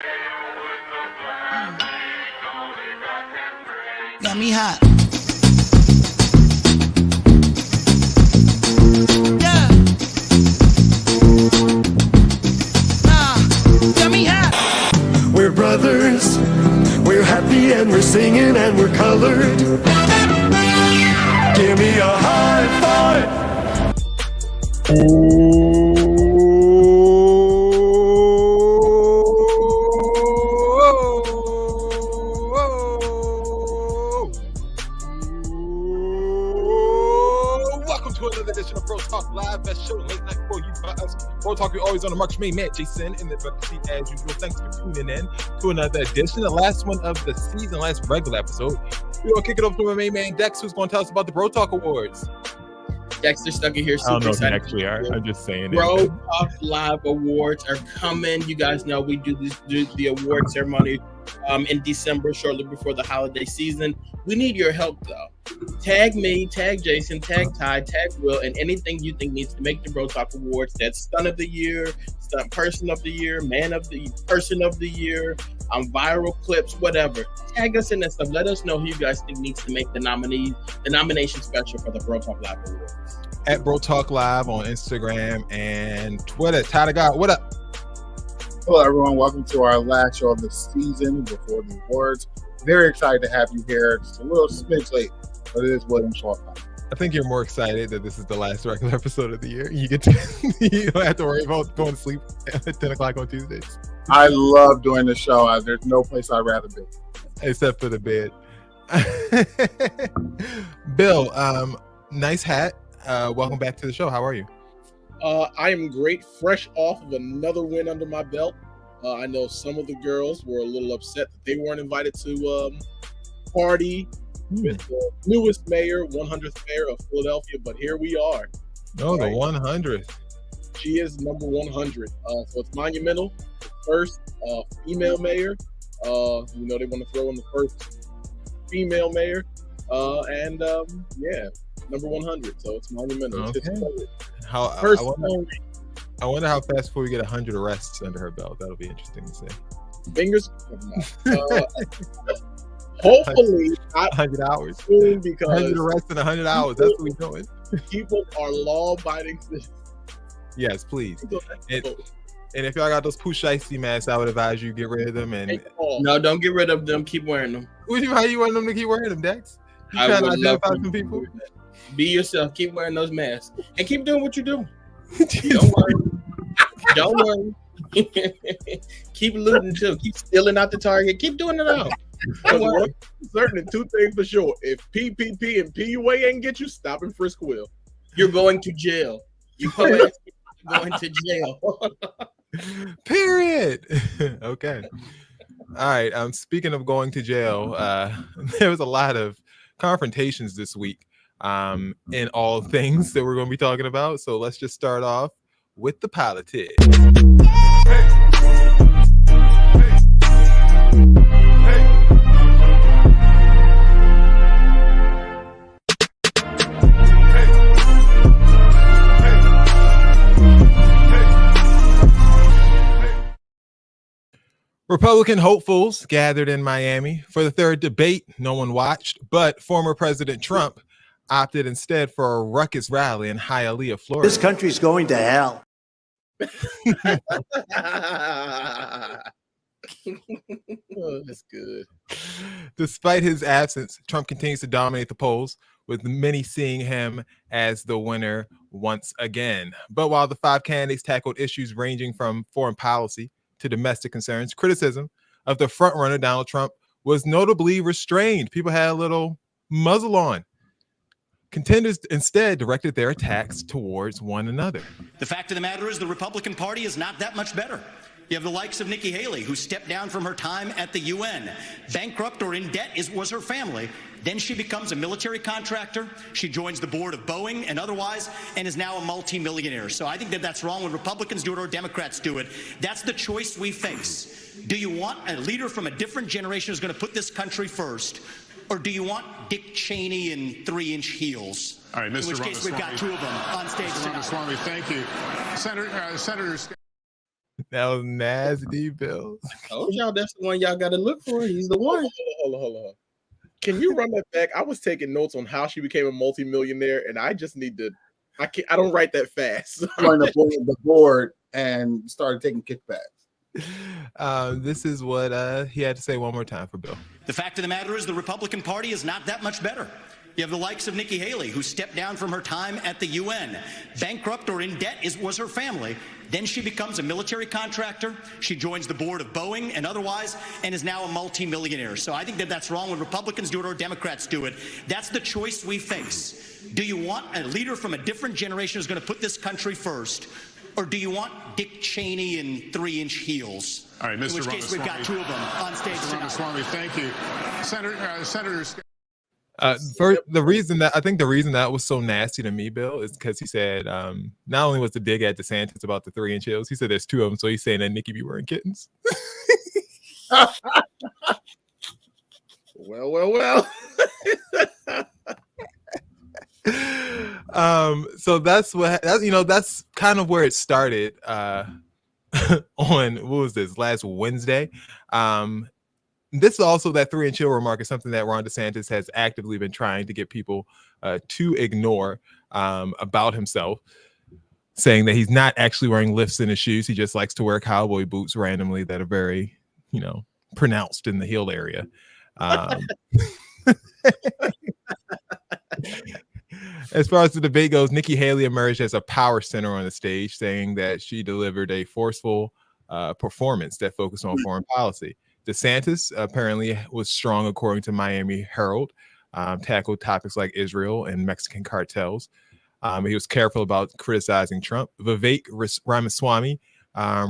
Got me hot. Yeah. Got me hot. We're brothers. We're happy and we're singing and we're colored. Give me a high five. Welcome to another edition of Bro Talk Live. Best show late night for you by us. Bro Talk, we always on the march. Me, Matt, Jason, in the seat as usual. Thanks for tuning in to another edition, the last one of the season, last regular episode. We're gonna kick it off to my main man Dex, who's gonna tell us about the Bro Talk Awards. Dexter stuck in here. I don't know if you actually are. I'm just saying. Bro Talk Live Awards are coming. You guys know we do the award ceremony in December, shortly before the holiday season. We need your help though. Tag me, tag Jason, tag Ty, tag Will, and anything you think needs to make the Bro Talk Awards. That's Stunt of the Year, Stunt Person of the Year, Man of the Person of the Year, viral clips, whatever. Tag us in that stuff. Let us know who you guys think needs to make the nomination special for the Bro Talk Live Awards. At Bro Talk Live on Instagram and Twitter. Ty the God, what up? Hello, everyone. Welcome to our last show of the season before the awards. Very excited to have you here. Just a little smidge late, but it is William Short. I think you're more excited that this is the last regular episode of the year. You get to, you don't have to worry about going to sleep at 10 o'clock on Tuesdays. I love doing the show. There's no place I'd rather be. Except for the bed. Bill, nice hat. Welcome back to the show. How are you? I am great, fresh off of another win under my belt. I know some of the girls were a little upset that they weren't invited to party with the newest mayor, 100th mayor of Philadelphia, but here we are. No, right? The 100th. She is number 100. So it's monumental. The first female mayor. They want to throw in the first female mayor. Number 100. So it's monumental. Okay. I wonder how fast before we get 100 arrests under her belt. That'll be interesting to see. Fingers. Hopefully, 100 hours. Because 100 arrests in 100 hours. That's what we're doing. People are law-abiding citizens. Yes, please. And if y'all got those Pusheisty masks, I would advise you get rid of them. And no, don't get rid of them. Keep wearing them. How you want them to keep wearing them, Dex? You trying to identify some people? Be yourself. Keep wearing those masks and keep doing what you're doing. Don't worry. Don't worry. Keep looting too. Keep stealing out the Target. Keep doing it all. Certain two things for sure. If PPP and PUA ain't get you, stop and frisk will. You're going to jail. You're going to jail. Period. Okay. All right. Speaking of going to jail, there was a lot of confrontations this week in all things that we're going to be talking about. So let's just start off with the politics. Republican hopefuls gathered in Miami for the third debate no one watched, but former President Trump opted instead for a ruckus rally in Hialeah, Florida. This country's going to hell. Oh, that's good. Despite his absence, Trump continues to dominate the polls, with many seeing him as the winner once again. But while the five candidates tackled issues ranging from foreign policy to domestic concerns, criticism of the frontrunner Donald Trump was notably restrained. People had a little muzzle on. Contenders instead directed their attacks towards one another. The fact of the matter is the Republican Party is not that much better. You have the likes of Nikki Haley, who stepped down from her time at the UN. Bankrupt or in debt was her family. Then she becomes a military contractor. She joins the board of Boeing and otherwise, and is now a multimillionaire. So I think that that's wrong when Republicans do it or Democrats do it. That's the choice we face. Do you want a leader from a different generation who's going to put this country first? Or do you want Dick Cheney in 3-inch heels? All right, Mr. In which case, we've got two of them on stage. Mr. Ramaswamy, thank you. Senator. That was nasty, Bill. I told y'all that's the one y'all got to look for. He's the one. Hold on. Can you run that back? I was taking notes on how she became a multimillionaire, and I just need to. I don't write that fast. Joined the board and started taking kickbacks. This is what he had to say one more time for Bill. The fact of the matter is the Republican Party is not that much better. You have the likes of Nikki Haley, who stepped down from her time at the UN. Bankrupt or in debt was her family. Then she becomes a military contractor. She joins the board of Boeing and otherwise, and is now a multimillionaire. So I think that that's wrong when Republicans do it or Democrats do it. That's the choice we face. Do you want a leader from a different generation who's going to put this country first? Or do you want Dick Cheney in 3-inch heels? All right, Mr. In which case, we've got two of them on stage tonight. Ramaswamy, thank you. Senators. The reason that was so nasty to me, Bill, is because he said not only was the dig at DeSantis about the 3-inch heels, he said there's two of them, so he's saying that Nikki be wearing kittens. Well. So that's kind of where it started on what was this last Wednesday. This is also that 3-inch heel remark is something that Ron DeSantis has actively been trying to get people to ignore about himself, saying that he's not actually wearing lifts in his shoes. He just likes to wear cowboy boots randomly that are very, pronounced in the heel area. As far as the debate goes, Nikki Haley emerged as a power center on the stage, saying that she delivered a forceful performance that focused on foreign policy. DeSantis apparently was strong, according to Miami Herald, tackled topics like Israel and Mexican cartels. He was careful about criticizing Trump. Vivek Ramaswamy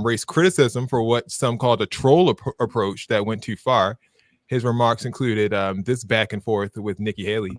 raised criticism for what some called a troll approach that went too far. His remarks included this back and forth with Nikki Haley.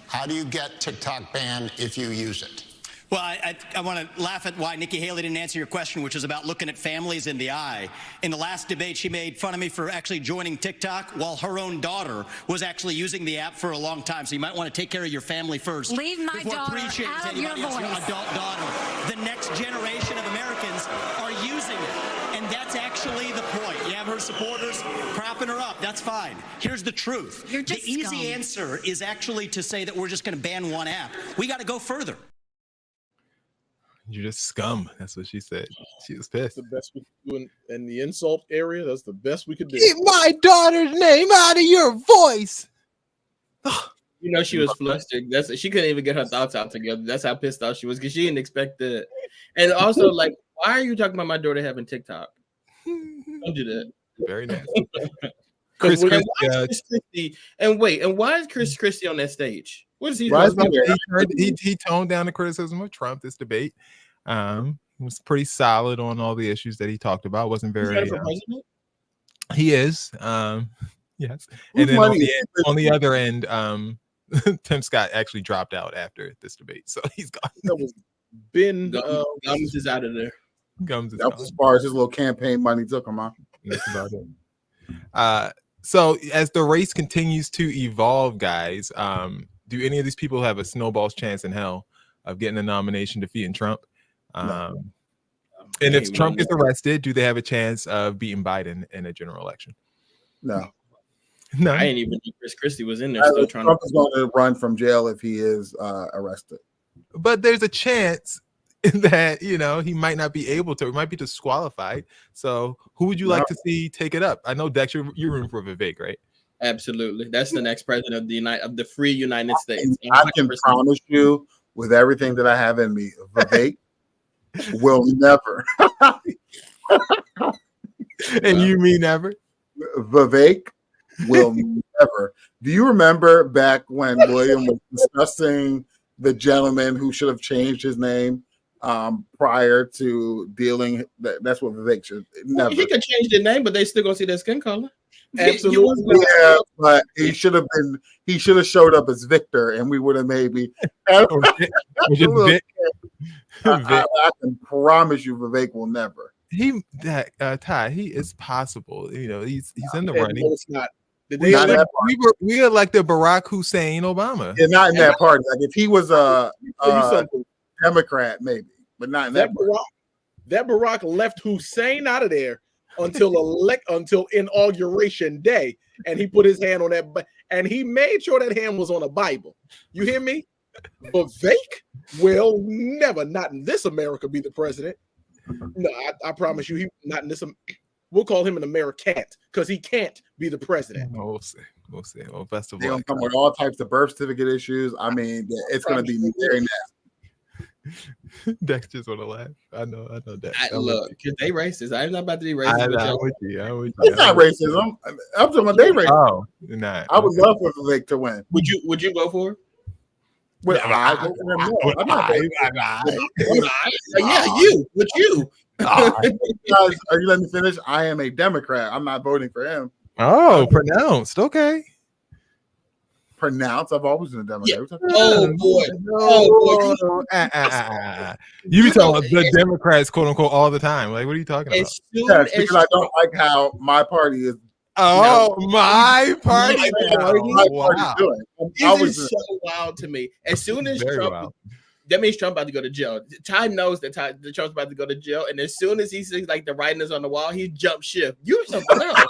How do you get TikTok banned if you use it? Well, I want to laugh at why Nikki Haley didn't answer your question, which is about looking at families in the eye. In the last debate, she made fun of me for actually joining TikTok while her own daughter was actually using the app for a long time. So you might want to take care of your family first. Leave my daughter out of your voice. Adult daughter. The next generation of Americans are using it. And that's actually the point. You have her supporters propping her up. That's fine. Here's the truth. You're just the easy scum. answer is actually to say that we're just going to ban one app. We got to go further. You're just scum. That's what she said. She was pissed. The best we could do in the insult area. That's the best we could do. Get my daughter's name out of your voice. She was flustered. She couldn't even get her thoughts out together. That's how pissed off she was because she didn't expect that. And also, why are you talking about my daughter having TikTok? Don't do that. Very nasty. Chris Christie, and why is Chris Christie on that stage? What is he doing? He toned down the criticism of Trump this debate. He was pretty solid on all the issues that he talked about. Wasn't very. He is. Yes. And then on the other end, Tim Scott actually dropped out after this debate, so he's gone. That was Gums is out of there. Gums is that was as far as his little campaign money took him out. That's about it. So as the race continues to evolve, guys, do any of these people have a snowball's chance in hell of getting a nomination defeating Trump? No. And if Trump gets arrested, do they have a chance of beating Biden in a general election? No. I didn't even know Chris Christie was in there. Still trying Trump is going to run from jail if he is arrested. But there's a chance that he might not be able to. It might be disqualified. So who would you like to see take it up? I know Dex, you're rooting for Vivek, right? Absolutely. That's the next president of the free United States. I can promise you, with everything that I have in me, Vivek will never. And you mean never? Vivek will never. Do you remember back when William was discussing the gentleman who should have changed his name prior to dealing? That's what Vivek should never. He could change the name, but they still gonna see that skin color. Absolutely. Yeah, but he should have been. He should have showed up as Victor, and we would have maybe. I can promise you, Vivek will never. Ty, he is possible. He's in the running. No, it's not. We are like the Barack Hussein Obama. Yeah, not in that party. Like if he was a Democrat, maybe, but not in that party. That Barack left Hussein out of there until inauguration day, and he put his hand on that, and he made sure that hand was on a Bible. You hear me? Vivek will never, not in this America, be the president. No, I promise you, he not in this. We'll call him an Americant because he can't be the president. We'll see. We'll see. Well, best of They're luck. gonna come with all types of birth certificate issues. I mean, it's gonna be very nasty. Dex just want to laugh. I know that. Look, because they racist. I'm not about to be racist. I'm with you. It's not racism. I'm talking about they racist. Oh, nah. I would love for Vivek to win. Would you vote for? Well, I vote for him. No, I'm not voting. Yeah, you. But you. Guys, are you letting me finish? I am a Democrat. I'm not voting for him. Oh, pronounced. Okay. Pronounced. I've always been a Democrat. Yeah. Oh boy. You be talking about the Democrats, quote unquote, all the time. Like, what are you talking about? Yes, because I don't like how my party is. Oh, my party. My party's doing. This is so wild to me. As soon as Trump, that means Trump about to go to jail. Ty knows that Trump's about to go to jail, and as soon as he sees like the writing is on the wall, he jump ship. You're something else.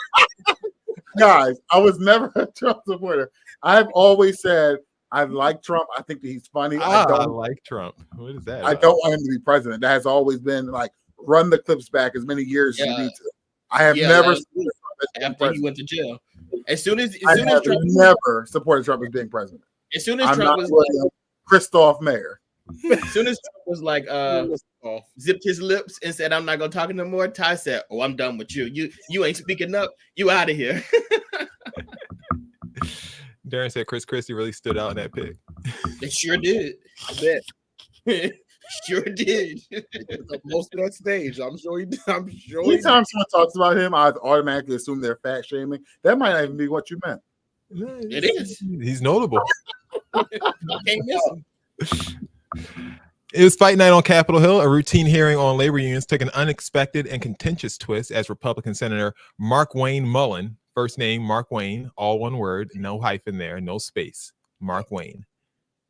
Guys, I was never a Trump supporter. I've always said I like Trump. I think that he's funny. I like Trump. What is that? I don't want him to be president. That has always been like run the clips back as many years as you need to. I have never supported Trump after he went to jail. As soon as Trump never supported Trump as being president. As soon as Trump was like, Christoph Mayer. As soon as Trump was like zipped his lips and said, "I'm not gonna talk no more," Ty said, "Oh, I'm done with you. You ain't speaking up. You out of here." Darren said Chris Christie really stood out in that pic. It sure did. I bet. Sure did. Most of that stage. I'm sure. Anytime someone talks about him, I automatically assume they're fat shaming. That might not even be what you meant. It is. He's notable. I can't miss him. It was fight night on Capitol Hill. A routine hearing on labor unions took an unexpected and contentious twist as Republican Senator Mark Wayne Mullen, first name Mark Wayne, all one word, no hyphen there, no space, Mark Wayne,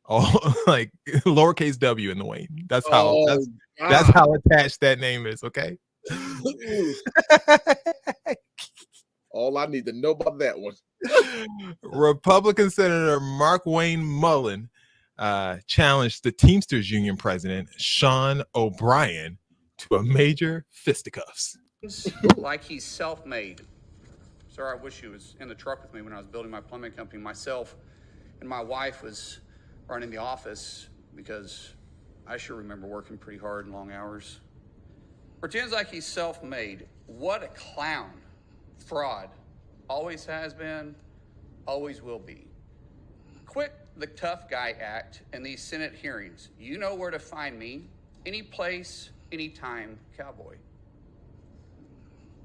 all like lowercase w in the Wayne. That's how that's how attached that name is. Okay. All I need to know about that one. Republican Senator Mark Wayne Mullen challenged the Teamsters Union president, Sean O'Brien, to a major fisticuffs. Like he's self-made. Sir, I wish he was in the truck with me when I was building my plumbing company. Myself and my wife was running the office because I sure remember working pretty hard and long hours. Pretends like he's self-made. What a clown. Fraud. Always has been, always will be. Quit the tough guy act in these Senate hearings. You know where to find me. Any place, anytime, cowboy.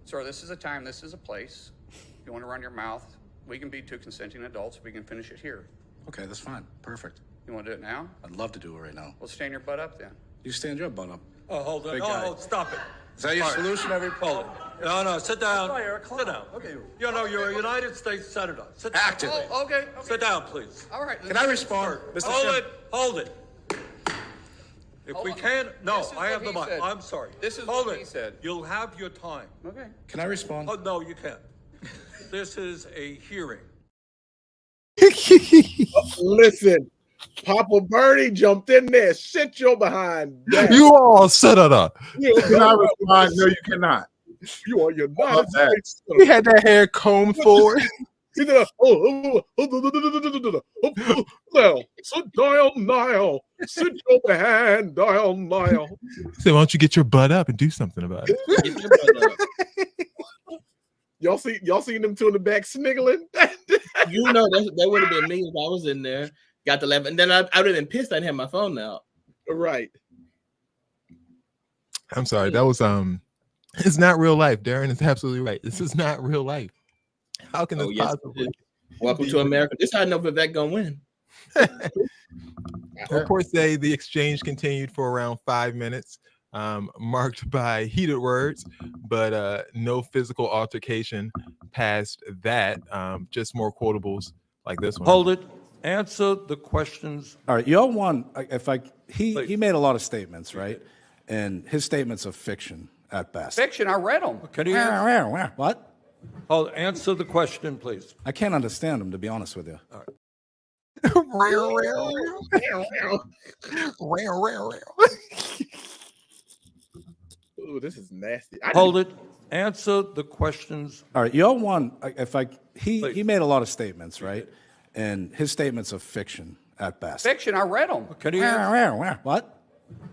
Sir, this is a time, this is a place. If you want to run your mouth, we can be two consenting adults. We can finish it here. Okay, that's fine. Perfect. You want to do it now? I'd love to do it right now. Well, stand your butt up then. You stand your butt up. Oh, hold on. Big Oh, guy. oh, stop it. Is that your solution? Hold it. No, sit down. Sit down. Okay. You know, you're a United States Senator. Sit down. Active. Oh, okay. Sit down, please. All right. Can I respond? Hold it. If we can, no, I have the mic. said. I'm sorry. This is Hold what it. he said. You'll have your time. Okay. Can I respond? Oh, no, you can't. This is a hearing. Listen, Papa Bernie jumped in there. Sit your behind down. You all set it up. You cannot respond. No, you cannot. You are United States. He had that hair combed forward. He did a now sit down now. Sit your behind down now. So why don't you get your butt up and do something about it? Get your butt up. Y'all seen them two in the back sniggling? You know that would have been me if I was in there. Got the laugh, and then I would have been pissed. I'd have my phone out. Right. I'm sorry. That was it's not real life. Darren is absolutely right. This is not real life. How can this possibly? Welcome to America. This is how I know Vivek gonna win. Reports say the exchange continued for around 5 minutes, marked by heated words, but no physical altercation past that. Just more quotables like this one. Hold it. Answer the questions. All right, y'all won. He made a lot of statements, right? and his statements are fiction at best. Fiction, I read them. Can you answer? What? Oh, answer the question, please. I can't understand him, to be honest with you. All right. Ooh, this is nasty. Hold it. Answer the questions. All right, y'all won. He made a lot of statements, right? And his statements are fiction at best. Fiction, I read them. Can you answer? What?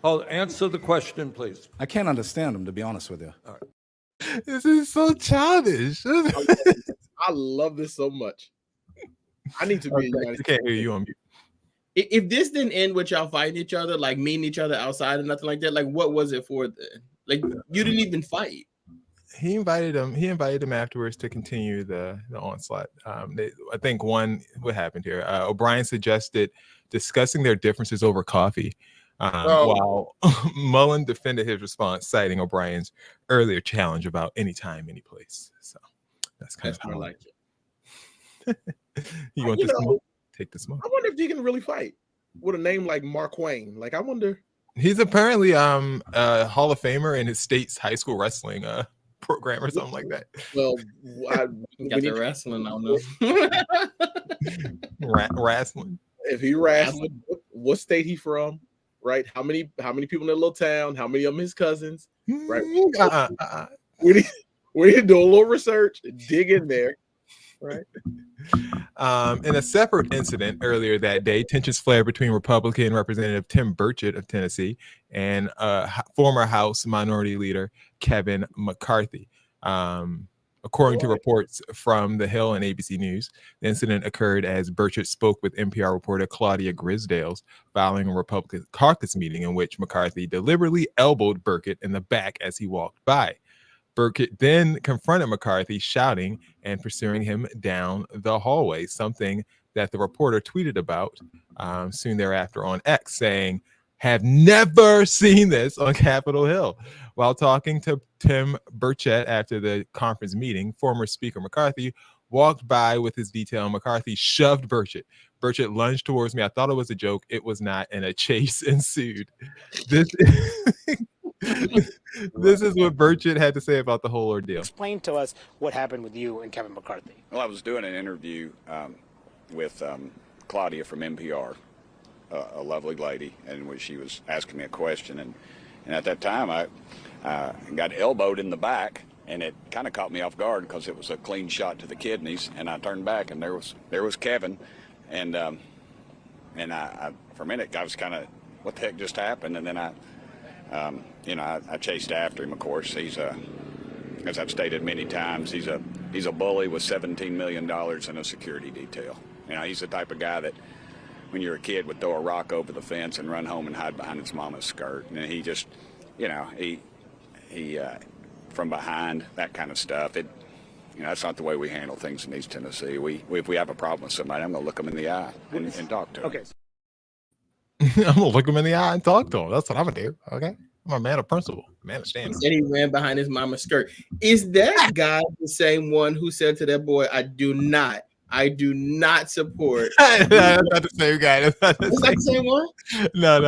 Oh, answer the question, please. I can't understand him, to be honest with you. All right. This is so childish. I love this so much. I need to be. I can't hear you on mute. If this didn't end with y'all fighting each other, like meeting each other outside and nothing like that, like what was it for then? Like you didn't even fight. He invited him afterwards to continue the onslaught. I think what happened here. O'Brien suggested discussing their differences over coffee, while Mullen defended his response, citing O'Brien's earlier challenge about anytime, any place. So that's kind of how I like it. You want this smoke? Take the smoke. I wonder if he can really fight with a name like Mark Wayne. Like I wonder. He's apparently a Hall of Famer in his state's high school wrestling program or something like that. Well, Got the wrestling on this. Wrestling. If he wrestling, what state he from? Right? How many people in that little town? How many of them his cousins? Right? We need to do a little research, dig in there. Right. In a separate incident earlier that day, tensions flared between Republican Representative Tim Burchett of Tennessee and former House Minority Leader Kevin McCarthy. According to reports from The Hill and ABC News, the incident occurred as Burchett spoke with NPR reporter Claudia Grisdales following a Republican caucus meeting in which McCarthy deliberately elbowed Burchett in the back as he walked by. Burchett then confronted McCarthy, shouting and pursuing him down the hallway, something that the reporter tweeted about soon thereafter on X, saying, "Have never seen this on Capitol Hill." While talking to Tim Burchett after the conference meeting, former Speaker McCarthy walked by with his detail. McCarthy shoved Burchett. Burchett lunged towards me. I thought it was a joke. It was not, and a chase ensued. This is what Burchett had to say about the whole ordeal. Explain to us what happened with you and Kevin McCarthy. Well, I was doing an interview with Claudia from NPR, a lovely lady, in which she was asking me a question. And at that time, I got elbowed in the back, and it kind of caught me off guard because it was a clean shot to the kidneys. And I turned back, and there was Kevin. And I for a minute, I was kind of, what the heck just happened? And then I chased after him. Of course, he's as I've stated many times, he's a bully with $17 million in a security detail. You know, he's the type of guy that, when you're a kid, would throw a rock over the fence and run home and hide behind his mama's skirt. And he just, he from behind, that kind of stuff. That's not the way we handle things in East Tennessee. If we have a problem with somebody, I'm going to look them in the eye and talk to them. Okay. I'm gonna look him in the eye and talk to him. That's what I'm gonna do. Okay, I'm a man of principle, man of standards. And he ran behind his mama's skirt. Is that guy the same one who said to that boy, I do not support"? That's not the same guy. That's not the same one. No.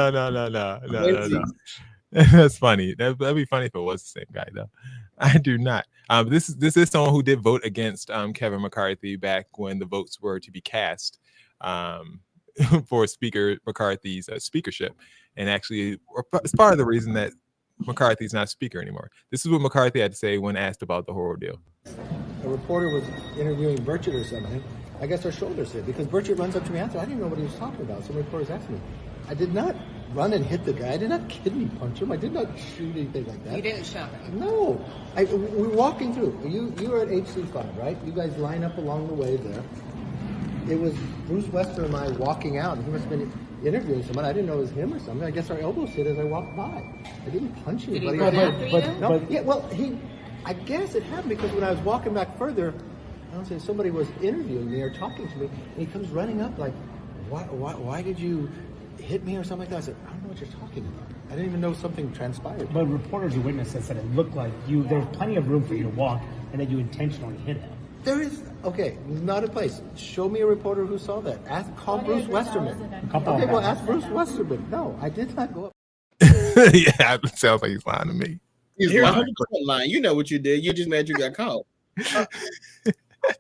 That's funny. That'd be funny if it was the same guy, though. I do not. This is someone who did vote against Kevin McCarthy back when the votes were to be cast for Speaker McCarthy's speakership, and actually it's part of the reason that McCarthy's not speaker anymore. This is what McCarthy had to say when asked about the whole ordeal. A reporter was interviewing Burchett or something. I guess our shoulders hit because Burchett runs up to me after. I didn't know what he was talking about. Some reporters asked me. I did not run and hit the guy. I did not kidney punch him. I did not shoot anything like that. You didn't shove him? No. We're walking through. You were at HC5, right? You guys line up along the way there. It was Bruce Wester and I walking out. He must have been interviewing someone. I didn't know it was him or something. I guess our elbows hit as I walked by. I didn't punch anybody. I guess it happened because when I was walking back further, I don't say somebody was interviewing me or talking to me, and he comes running up like, why did you hit me or something like that? I said, I don't know what you're talking about. I didn't even know something transpired. But reporters and witnesses said it looked like there's plenty of room for you to walk and that you intentionally hit him. There is, okay, not a place. Show me a reporter who saw that. Call Bruce Westerman. Ask Bruce Westerman. No, I did not go up. Yeah, it sounds like he's lying to me. He's You're lying. 100% lying. You know what you did. You just mad you got caught. I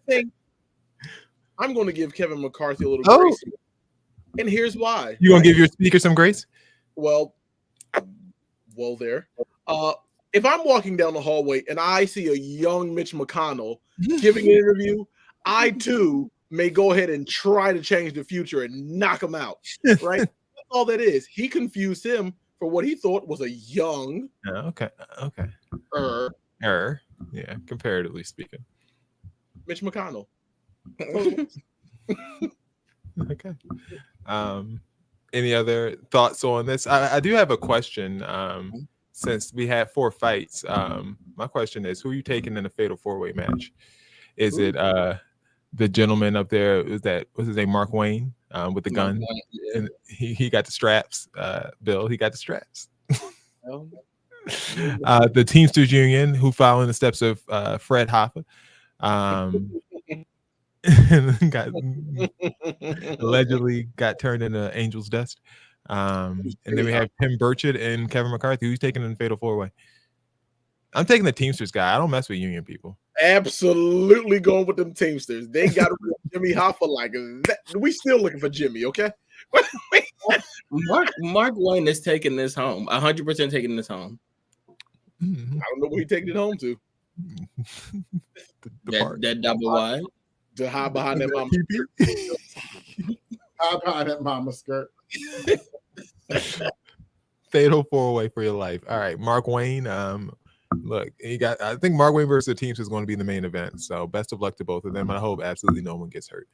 think I'm going to give Kevin McCarthy a little Oh. grace, and here's why. You gonna give your speaker some grace? Well, there. If I'm walking down the hallway and I see a young Mitch McConnell giving an interview, I too may go ahead and try to change the future and knock him out. Right? That's all that is. He confused him for what he thought was a young. Okay. Yeah, comparatively speaking. Mitch McConnell. Okay. Any other thoughts on this? I do have a question. Since we had 4 fights, my question is, who are you taking in a fatal 4-way match? Is it the gentleman up there? What's his name? Mark Wayne with the gun, and he got the straps. Bill, he got the straps. The Teamsters Union, who follow in the steps of Fred Hoffa, allegedly got turned into Angel's Dust. And then we have Tim Burchett and Kevin McCarthy. Who's taking in the fatal 4-way? I'm taking the Teamsters guy. I don't mess with union people. Absolutely going with them Teamsters. They got rid of Jimmy Hoffa like that. We still looking for Jimmy, okay? Mark Wayne is taking this home. 100% taking this home. I don't know where he taking it home to. that double wide. To hide behind that mama. Hide behind that mama skirt. Fatal 4-way for your life. All right, Mark Wayne. Look, I think Mark Wayne versus the Teams is going to be the main event. So best of luck to both of them. I hope absolutely no one gets hurt.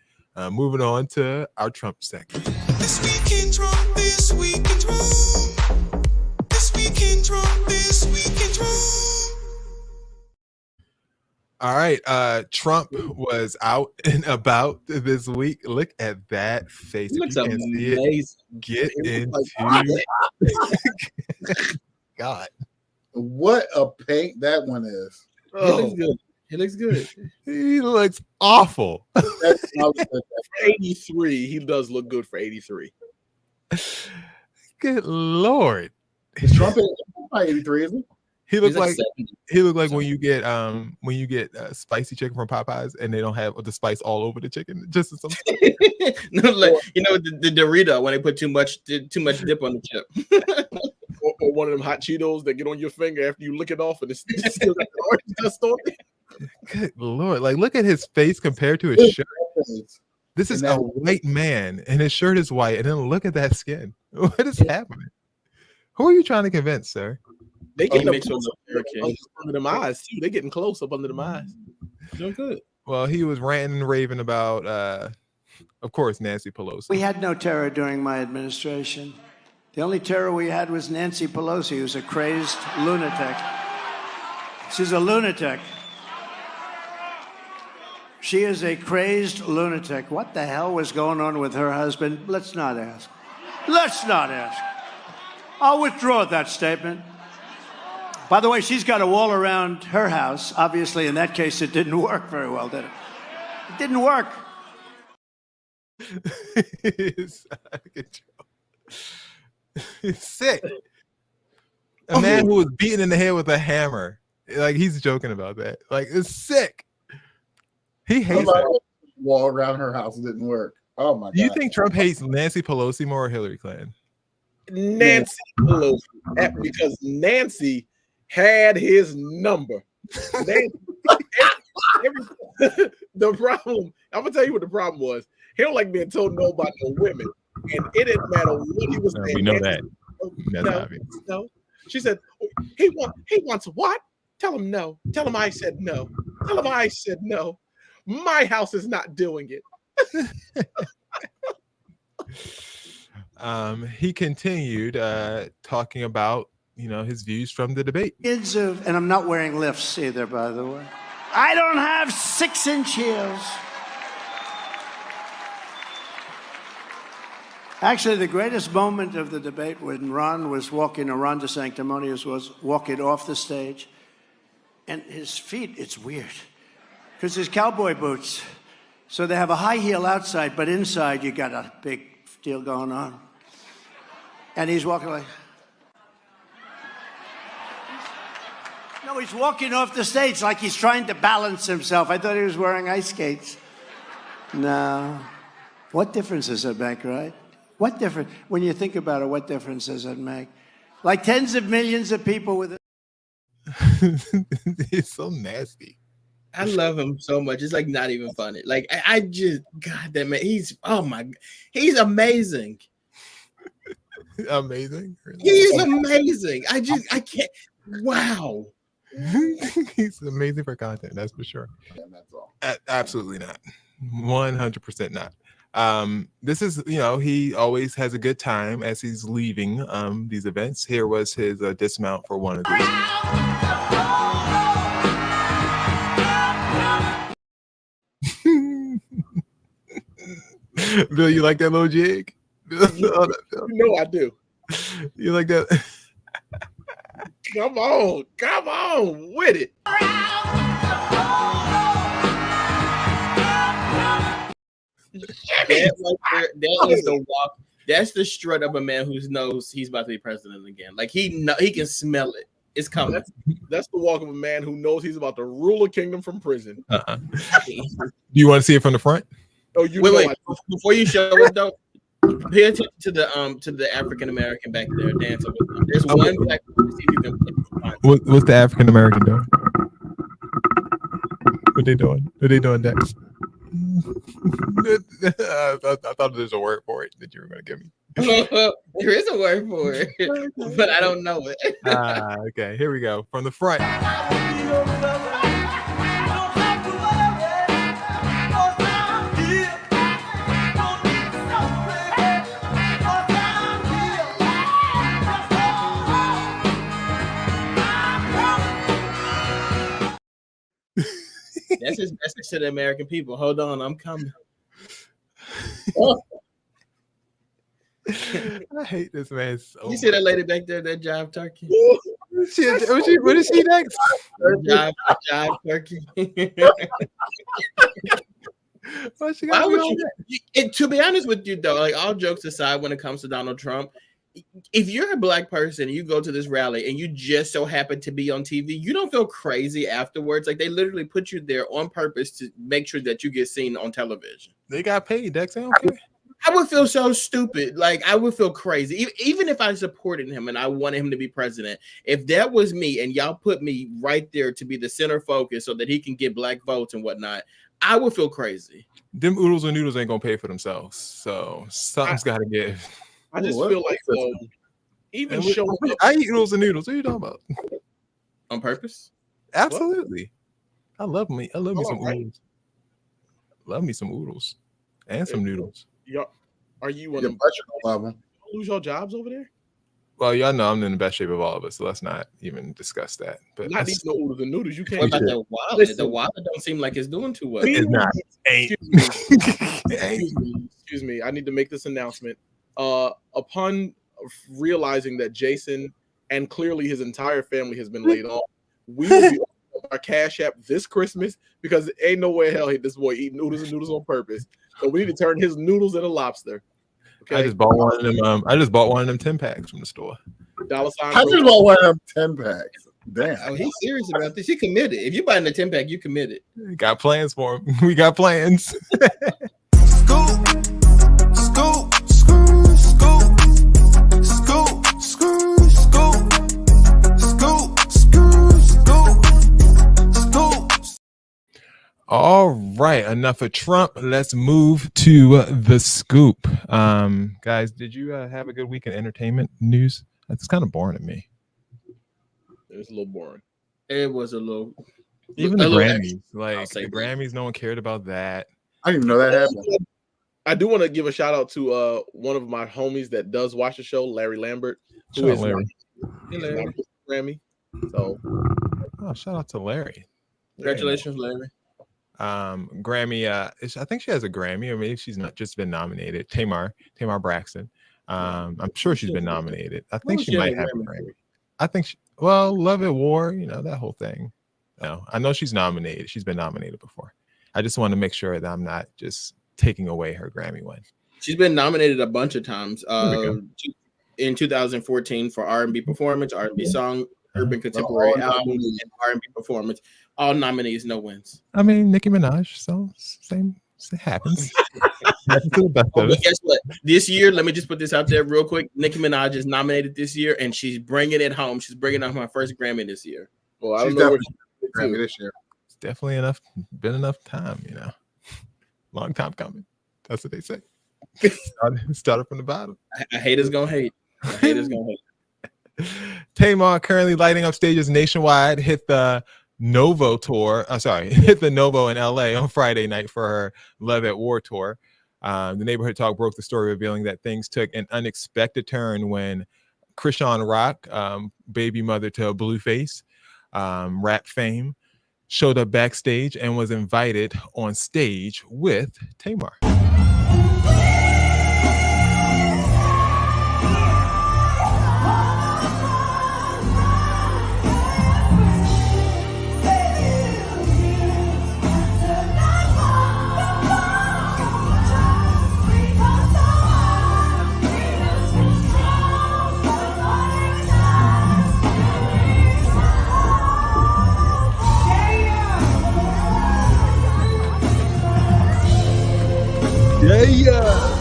Moving on to our Trump segment. This week in Trump, this week in Trump. This week in Trump, this week in Trump. All right, Trump was out and about this week. Look at that face. He looks If you can't see amazing. it, get into God. What a paint that one is. He looks good. He looks good. He looks awful. For 83, he does look good for 83. Good Lord. Is Trump at 83, isn't He looked like 70. when you get spicy chicken from Popeyes and they don't have the spice all over the chicken, just some. No, like, the Dorito when they put too much dip on the chip. Or one of them hot Cheetos that get on your finger after you lick it off and it's still got the orange dust on it. Good Lord. Like, look at his face compared to his shirt. This is a white man and his shirt is white. And then look at that skin. What is happening? Who are you trying to convince, sir? They getting up close up under them eyes too. They getting close up under them eyes. Doing good. Well, he was ranting and raving about, of course, Nancy Pelosi. We had no terror during my administration. The only terror we had was Nancy Pelosi, who's a crazed lunatic. She's a lunatic. She is a crazed lunatic. What the hell was going on with her husband? Let's not ask. Let's not ask. I'll withdraw that statement. By the way, she's got a wall around her house. Obviously, in that case, it didn't work very well, did it? It didn't work. It's out of control. It's sick. A man who was beaten in the head with a hammer. Like, he's joking about that. Like, it's sick. He hates it. Wall around her house didn't work. Oh my God. Do you think Trump hates Nancy Pelosi more or Hillary Clinton? Nancy Pelosi. Because Nancy had his number. The problem, I'm gonna tell you what the problem was. He don't like being told no about no women. And it didn't matter what he was saying. We know that. That's obvious. No. She said, he wants what? Tell him no. Tell him I said no. Tell him I said no. My house is not doing it. He continued talking about, his views from the debate. And I'm not wearing lifts either, by the way. I don't have 6-inch heels. Actually, the greatest moment of the debate when Ron DeSanctimonious was walking off the stage, and his feet, it's weird, because there's cowboy boots. So they have a high heel outside, but inside you got a big deal going on. And he's walking like, No, he's walking off the stage like he's trying to balance himself. I thought he was wearing ice skates. No. What difference does it make, right? What difference? When you think about it, what difference does it make? Like tens of millions of people with it. It's so nasty. I love him so much. It's like not even funny. Like I just, God, that man, he's amazing. Amazing. He's amazing. I can't. Wow. He's amazing for content. That's for sure. Yeah, that's all. Absolutely not. 100% not. This is, he always has a good time as he's leaving these events. Here was his dismount for one of these. Bill, you like that little jig? No, I do. You like that? Come on with it. That is the walk. That's the strut of a man who knows he's about to be president again. Like he can smell it. It's coming. That's the walk of a man who knows he's about to rule a kingdom from prison. Do you want to see it from the front? Oh, wait. Before you show it though, pay attention to the African American back there dancing with them. There's one black person. See if you can What's the African American doing? What they doing? What they doing next? I thought there's a word for it that you were going to give me. There is a word for it, but I don't know it. Okay, here we go. From the front. That's his message to the American people. Hold on, I'm coming. I hate this man so You see that lady back there, that jive turkey? What is she next? Jive turkey. Why would you? To be honest with you, though, like all jokes aside, when it comes to Donald Trump, if you're a black person and you go to this rally and you just so happen to be on TV, you don't feel crazy afterwards. Like they literally put you there on purpose to make sure that you get seen on television. They got paid, Dex. I don't care. I would feel so stupid. Like I would feel crazy. Even if I supported him and I wanted him to be president, if that was me and y'all put me right there to be the center focus so that he can get black votes and whatnot, I would feel crazy. Them oodles and noodles ain't gonna pay for themselves. So something's gotta give. I just feel like even showing up. I eat oodles and noodles. What are you talking about? On purpose? Absolutely. I love me some oodles. Love me some oodles and some noodles. Are you on the level? Lose your jobs over there? Well, y'all know I'm in the best shape of all of us, so let's not even discuss that. But not these no oodles and noodles. You can't. What about the wallet? The wallet don't seem like it's doing too well. It's not. Excuse me. I need to make this announcement. Upon realizing that Jason and clearly his entire family has been laid off, we will be on our Cash App this Christmas because ain't no way in hell this boy eating noodles and noodles on purpose. So we need to turn his noodles into lobster. Okay. I just bought one of them. I just bought one of them 10 packs from the store. I just bought one of them 10 packs. Damn. Oh, he's serious about this. He committed. If you buy in the 10 pack, you committed. Got plans for him. We got plans. All right, enough of Trump. Let's move to the scoop. Guys, did you have a good week in entertainment news? That's kind of boring to me. It was a little boring. It was a little. Even the Grammys, like the Grammys, no one cared about that. I didn't even know that happened. I do want to give a shout out to one of my homies that does watch the show, Larry Lambert, who is Larry. Grammy. So, shout out to Larry. Congratulations, Larry. Grammy, I think she has a Grammy, or maybe she's not just been nominated. Tamar Braxton. I'm sure she's been nominated. I think she might have a Grammy. I think Love at War, that whole thing. No, I know she's nominated. She's been nominated before. I just want to make sure that I'm not just taking away her Grammy win. She's been nominated a bunch of times. In 2014 for R&B performance, R&B song, urban contemporary album and R&B performance. All nominees, no wins. I mean, Nicki Minaj, so same. It happens. Happens to the best of But us. guess what? This year, let me just put this out there real quick. Nicki Minaj is nominated this year, and she's bringing it home. She's bringing home her first Grammy this year. Well, I She's don't know what definitely Grammy this year. It's definitely been enough time, you know. Long time coming. That's what they say. Started from the bottom. Haters gonna hate. Haters gonna hate. Tamar currently lighting up stages nationwide. Hit the Novo tour. Hit the Novo in LA on Friday night for her Love at War tour. The Neighborhood Talk broke the story, revealing that things took an unexpected turn when Chrisean Rock, baby mother to Blueface, rap fame, showed up backstage and was invited on stage with Tamar. Yeah.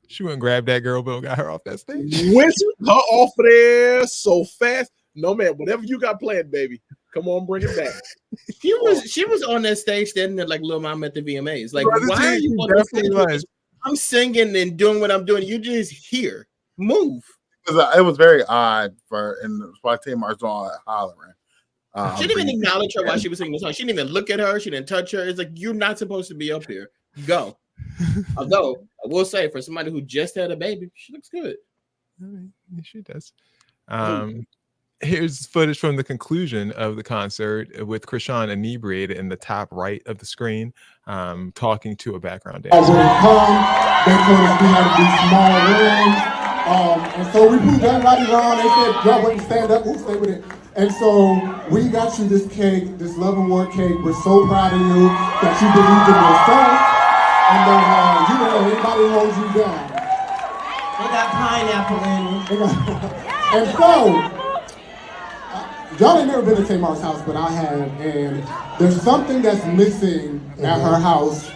She went and grabbed that girl, Bill, got her off that stage. Whisked her off of there so fast. No, man, whatever you got planned, baby. Come on, bring it back. She was on that stage standing there like Lil Mama at the VMAs. Like, why are you on the stage? I'm singing and doing what I'm doing. You just here. Move. It was very odd and why Tamar's all hollering. She didn't even acknowledge her while she was singing the song. She didn't even look at her. She didn't touch her. It's like, you're not supposed to be up here. Go. Although I will say, for somebody who just had a baby, she looks good. I mean, she does. Here's footage from the conclusion of the concert with Chrisean inebriated in the top right of the screen, talking to a background dancer. When it comes, they told us we had these small rooms, and so we proved everybody wrong. They said, y'all wouldn't stand up, we'll stay with it. And so we got you this cake, this Love and War cake. We're so proud of you that you believed in yourself, and that you don't let anybody hold you down. They got pineapple in it. And so, y'all ain't never been to Tamar's house, but I have, and there's something that's missing at her house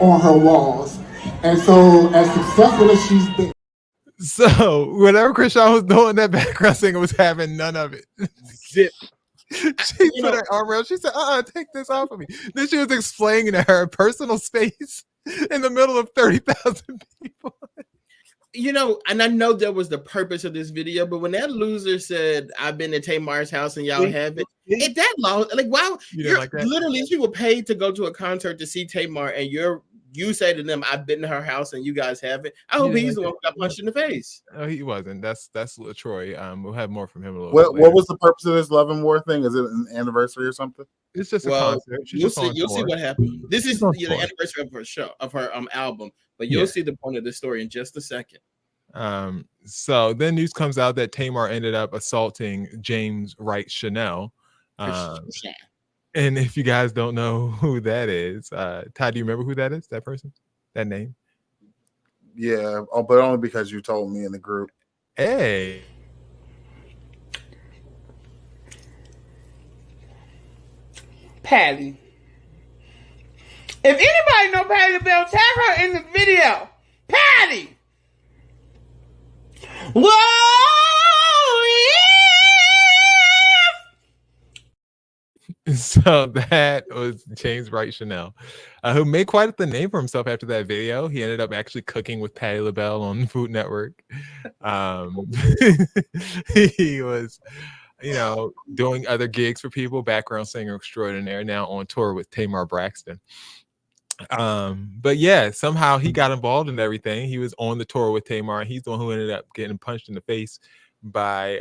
on her walls. And so, as successful as she's been. So, whatever Chrisean was doing, that background singer was having none of it. Zip. She put her arm around. She said, take this off of me. Then she was explaining to her personal space in the middle of 30,000 people. You know, and I know that was the purpose of this video, but when that loser said, I've been to Tamar's house and y'all have it, if that long, like, wow, you're like literally these people paid to go to a concert to see Tamar, and you say to them, I've been to her house and you guys have it. I hope he's the one who got punched in the face. No, he wasn't. That's LaTroy. We'll have more from him a little bit. What was the purpose of this Love and War thing? Is it an anniversary or something? It's just a concert. You'll see what happened. This is the anniversary of her show, of her album, but you'll see the point of the story in just a second. So then news comes out that Tamar ended up assaulting James Wright Chanel. And if you guys don't know who that is, Todd, do you remember who that is? That person? That name? Yeah, but only because you told me in the group. Hey. Patti. If anybody know Patti LaBelle, tag her in the video. Patti! Whoa! So that was James Wright Chanel, who made quite the name for himself after that video. He ended up actually cooking with Patti LaBelle on Food Network. He was, doing other gigs for people, background singer extraordinaire, now on tour with Tamar Braxton. But yeah, somehow he got involved in everything. He was on the tour with Tamar. He's the one who ended up getting punched in the face by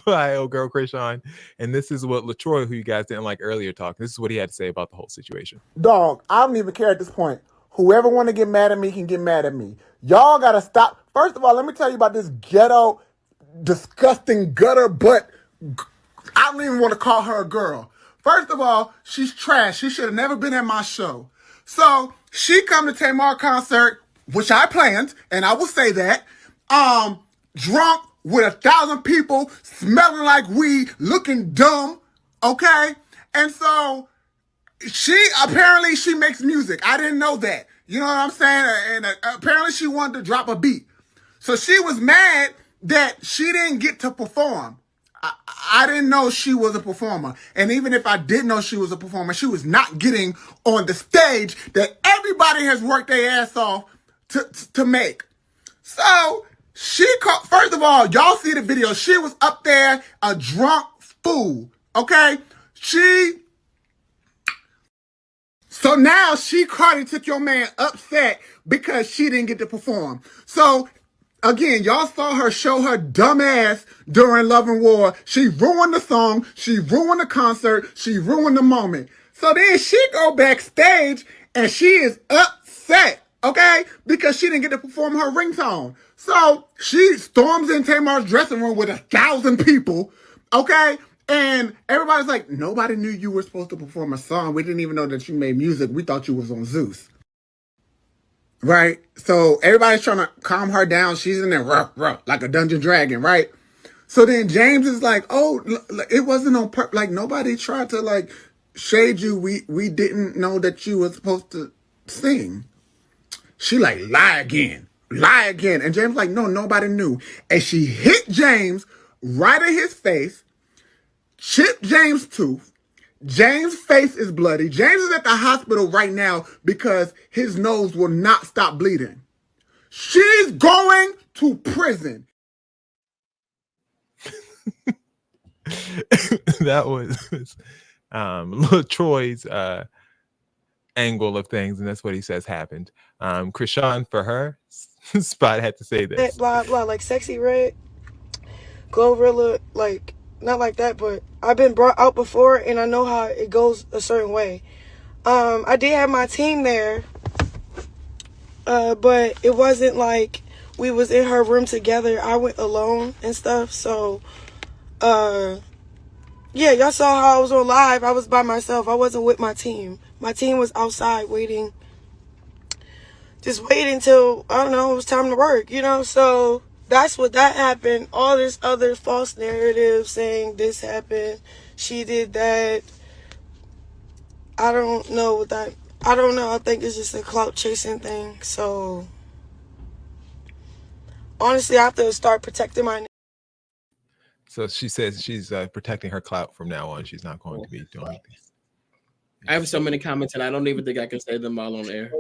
by old girl Chrisean. And this is what LaTroy, who you guys didn't like earlier, talked. This is what he had to say about the whole situation. Dog, I don't even care at this point. Whoever want to get mad at me can get mad at me. Y'all got to stop. First of all, let me tell you about this ghetto, disgusting gutter butt. I don't even want to call her a girl. First of all, she's trash. She should have never been at my show. So she come to Tamar concert, which I planned, and I will say that, drunk with 1,000 people, smelling like weed, looking dumb, okay? And so apparently she makes music. I didn't know that. You know what I'm saying? And apparently she wanted to drop a beat. So she was mad that she didn't get to perform. I didn't know she was a performer. And even if I did know she was a performer, she was not getting on the stage that everybody has worked their ass off to make. So first of all, y'all see the video. She was up there, a drunk fool, okay? So now Cardi took your man upset because she didn't get to perform. So again, y'all saw her show her dumb ass during Love and War. She ruined the song. She ruined the concert. She ruined the moment. So then she go backstage and she is upset, okay? Because she didn't get to perform her ringtone. So she storms in Tamar's dressing room with 1,000 people, okay? And everybody's like, nobody knew you were supposed to perform a song. We didn't even know that you made music. We thought you was on Zeus. Right? So everybody's trying to calm her down. She's in there like a dungeon dragon, right? So then James is like, oh, it wasn't on purpose. Like, nobody tried to, like, shade you. We didn't know that you were supposed to sing. She like, lie again. And James like, no, nobody knew. And she hit James right in his face, chipped James' tooth. James' face is bloody. James is at the hospital right now because his nose will not stop bleeding. She's going to prison. That was LaTroy's angle of things, and that's what he says happened. Chrisean, for her, Spot had to say this. Blah, blah, like Sexy Red, Glorilla, like, not like that, but I've been brought out before, and I know how it goes a certain way. I did have my team there, but it wasn't like we was in her room together. I went alone and stuff, so, yeah, y'all saw how I was on live. I was by myself. I wasn't with my team. My team was outside waiting, just waiting till, I don't know, it was time to work, you know, so that's what that happened. All this other false narrative saying this happened, she did that. I don't know what that, I don't know. I think it's just a clout chasing thing. So honestly, I have to start protecting my name. So she says she's protecting her clout from now on. She's not going to be doing this. I have so many comments, and I don't even think I can say them all on air.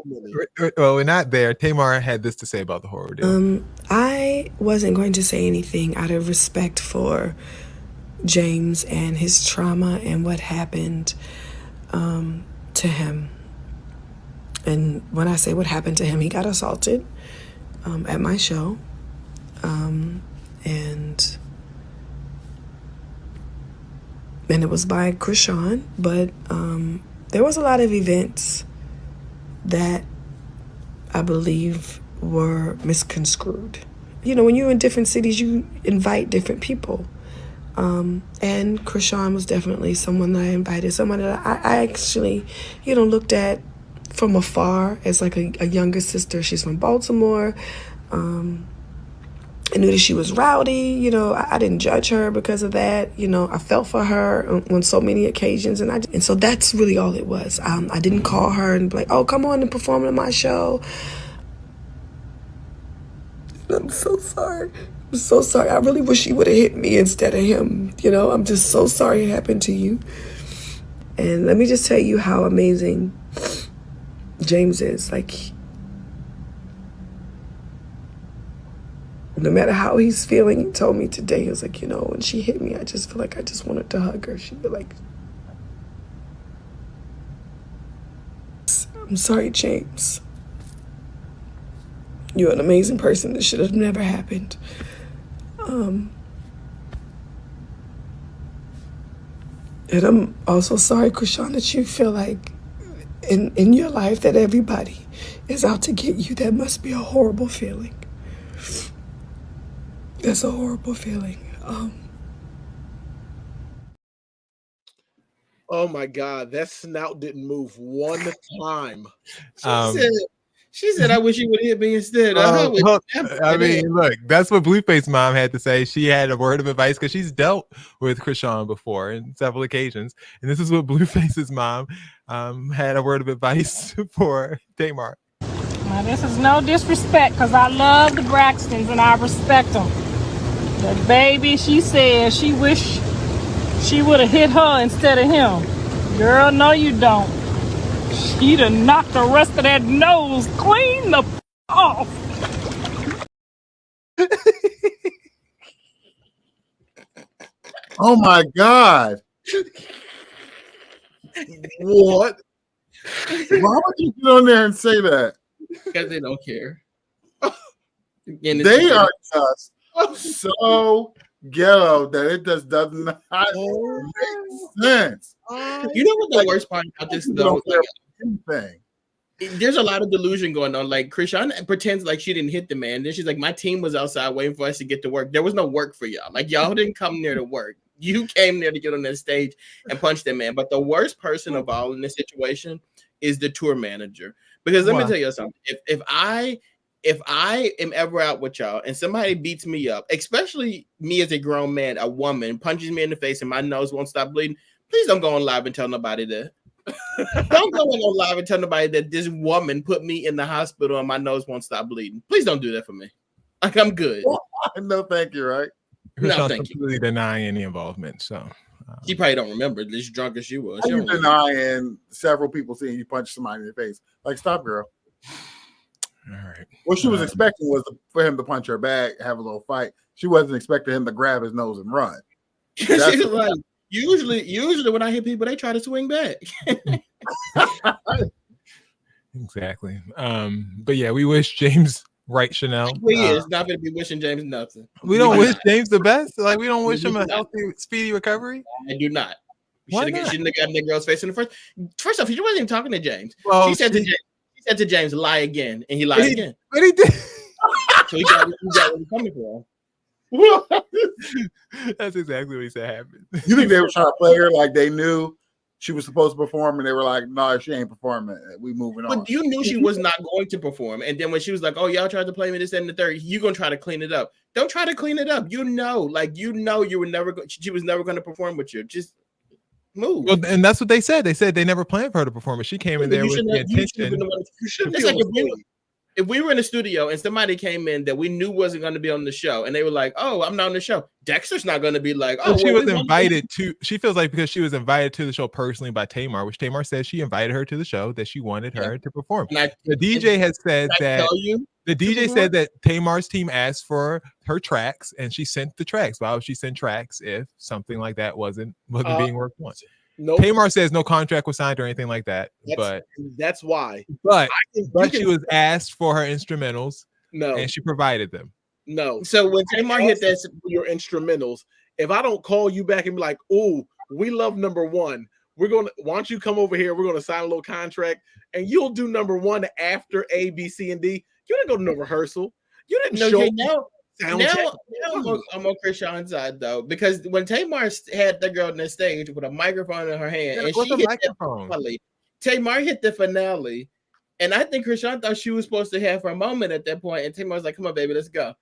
Well, we're not there. Tamar had this to say about the horror deal. I wasn't going to say anything out of respect for James and his trauma and what happened to him. And when I say what happened to him, he got assaulted at my show. And it was by Chrisean, but there was a lot of events that I believe were misconstrued. You know, when you're in different cities, you invite different people. And Chrisean was definitely someone that I invited, someone that I actually, you know, looked at from afar as like a younger sister. She's from Baltimore. I knew that she was rowdy, you know, I didn't judge her because of that. You know, I felt for her on so many occasions. And so that's really all it was. I didn't call her and be like, oh, come on and perform at my show. I'm so sorry. I'm so sorry. I really wish she would have hit me instead of him. You know, I'm just so sorry it happened to you. And let me just tell you how amazing James is. Like, no matter how he's feeling, he told me today, he was like, you know, when she hit me, I just feel like I just wanted to hug her. She'd be like, I'm sorry, James. You're an amazing person. This should have never happened. And I'm also sorry, Chrisean, that you feel like in your life that everybody is out to get you. That must be a horrible feeling. That's a horrible feeling. Oh my God, that snout didn't move one time. She said, I wish you would hit me instead. I mean, look, that's what Blueface mom had to say. She had a word of advice because she's dealt with Chrisean before on several occasions. And this is what Blueface's mom had a word of advice for Tamar. Now, this is no disrespect because I love the Braxtons and I respect them. But baby, she said she wished she would have hit her instead of him. Girl, no you don't. She'd have knocked the rest of that nose clean the off. Oh my God. What? Why would you get on there and say that? Because they don't care. They are just so ghetto that it just does not make sense. You know what the worst part about this though? Anything. There's a lot of delusion going on. Like Chrisean pretends like she didn't hit the man. Then she's like, my team was outside waiting for us to get to work. There was no work for y'all. Like y'all didn't come there to work. You came there to get on that stage and punch that man. But the worst person of all in this situation is the tour manager. Because let me tell you something. If I am ever out with y'all and somebody beats me up, especially me as a grown man, a woman punches me in the face and my nose won't stop bleeding, please don't go on live and tell nobody that. Don't go on live and tell nobody that this woman put me in the hospital and my nose won't stop bleeding. Please don't do that for me. Like I'm good. No, thank you. Right? No, thank you. Completely denying any involvement. So she probably don't remember. As drunk as she was. She was denying several people seeing you punch somebody in the face. Like, stop, girl. All right. What she was expecting was for him to punch her back, have a little fight. She wasn't expecting him to grab his nose and run. She was like, usually when I hit people, they try to swing back. Exactly. But yeah, we wish James right, Chanel. He is not going to be wishing James nothing. We don't wish James the best. Like we don't wish him a healthy, speedy recovery. I do not. Why Shouldn't not? have gotten that girl's face in the first. First off, he wasn't even talking to James. Well, She said to James, lie again, and he lied again. But he did. So he got what he's coming for. That's exactly what he said happened. You think they were trying to play her like they knew she was supposed to perform, and they were like, "No, she ain't performing. We moving on." But you knew she was not going to perform, and then when she was like, "Oh, y'all tried to play me this and the third, you gonna try to clean it up? Don't try to clean it up. You know you were never. She was never going to perform with you. Just move." Well, and that's what they said. They said they never planned for her to perform, but she came in there with the intention. It's like if we were in the studio and somebody came in that we knew wasn't going to be on the show, and they were like, "Oh, I'm not on the show." Dexter's not going to be like, "Oh, she was invited to." She feels like because she was invited to the show personally by Tamar, which Tamar says she invited her to the show that she wanted her to perform. The DJ has said that the DJ said that Tamar's team asked for her tracks, and she sent the tracks. Why would she send tracks if something like that wasn't being worked on? Nope. Tamar says no contract was signed or anything like that. That's why. But she was asked for her instrumentals. No, and she provided them. No. So when Tamar hit that, your instrumentals, if I don't call you back and be like, "Oh, we love number one. Why don't you come over here? We're gonna sign a little contract, and you'll do number one after A, B, C, and D." You didn't go to no rehearsal. You didn't show. Now I'm on Chrisean's side though, because when Tamar had the girl on the stage with a microphone in her hand, and she hit the finale, Tamar hit the finale, and I think Chrisean thought she was supposed to have her moment at that point, and Tamar was like, "Come on, baby, let's go."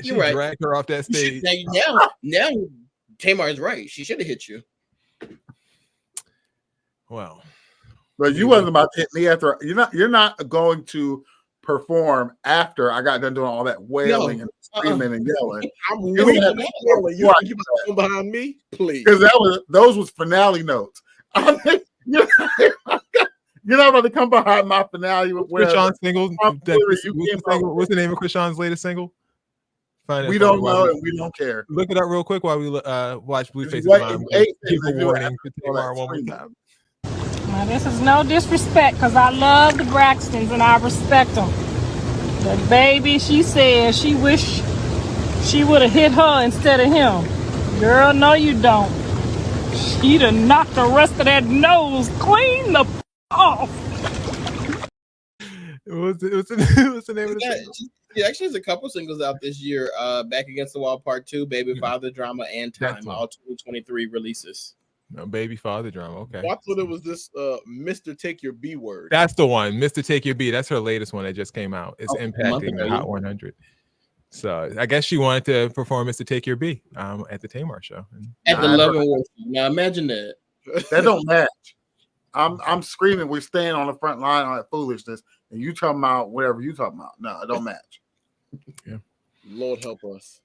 You're right. Dragged her off that stage. Now Tamar's right. She should have hit you. Well, but you wasn't about to hit me after. You're not going to perform after I got done doing all that wailing and screaming and yelling. I'm really yelling. You think you behind me, please? Because those was finale notes. You're not about to come behind my finale with Chrisean's single. What's the name of Chrisean's latest single? We don't know and we don't care. Look it up real quick while we watch Blueface's mom give a warning to Tamar one more time. Now, this is no disrespect because I love the Braxtons and I respect them. But baby, she said she wished she would have hit her instead of him. Girl, no you don't. She done knocked the rest of that nose clean the off. What's the name of the single? Yeah, actually, there's a couple singles out this year. Back Against the Wall Part 2, Baby Father Drama, and Time, all 2023 releases. No, Baby Father Drama. Okay. Well, I thought it was this Mr. Take Your B Word. That's the one, Mr. Take Your B. That's her latest one that just came out. It's impacting the Hot 100. So I guess she wanted to perform Mr. Take Your B at the Tamar show. At the Love and Worship. Now imagine that. That don't match. I'm screaming. We're staying on the front line on that foolishness, and you talking about whatever you talking about. No, it don't match. Yeah. Lord help us.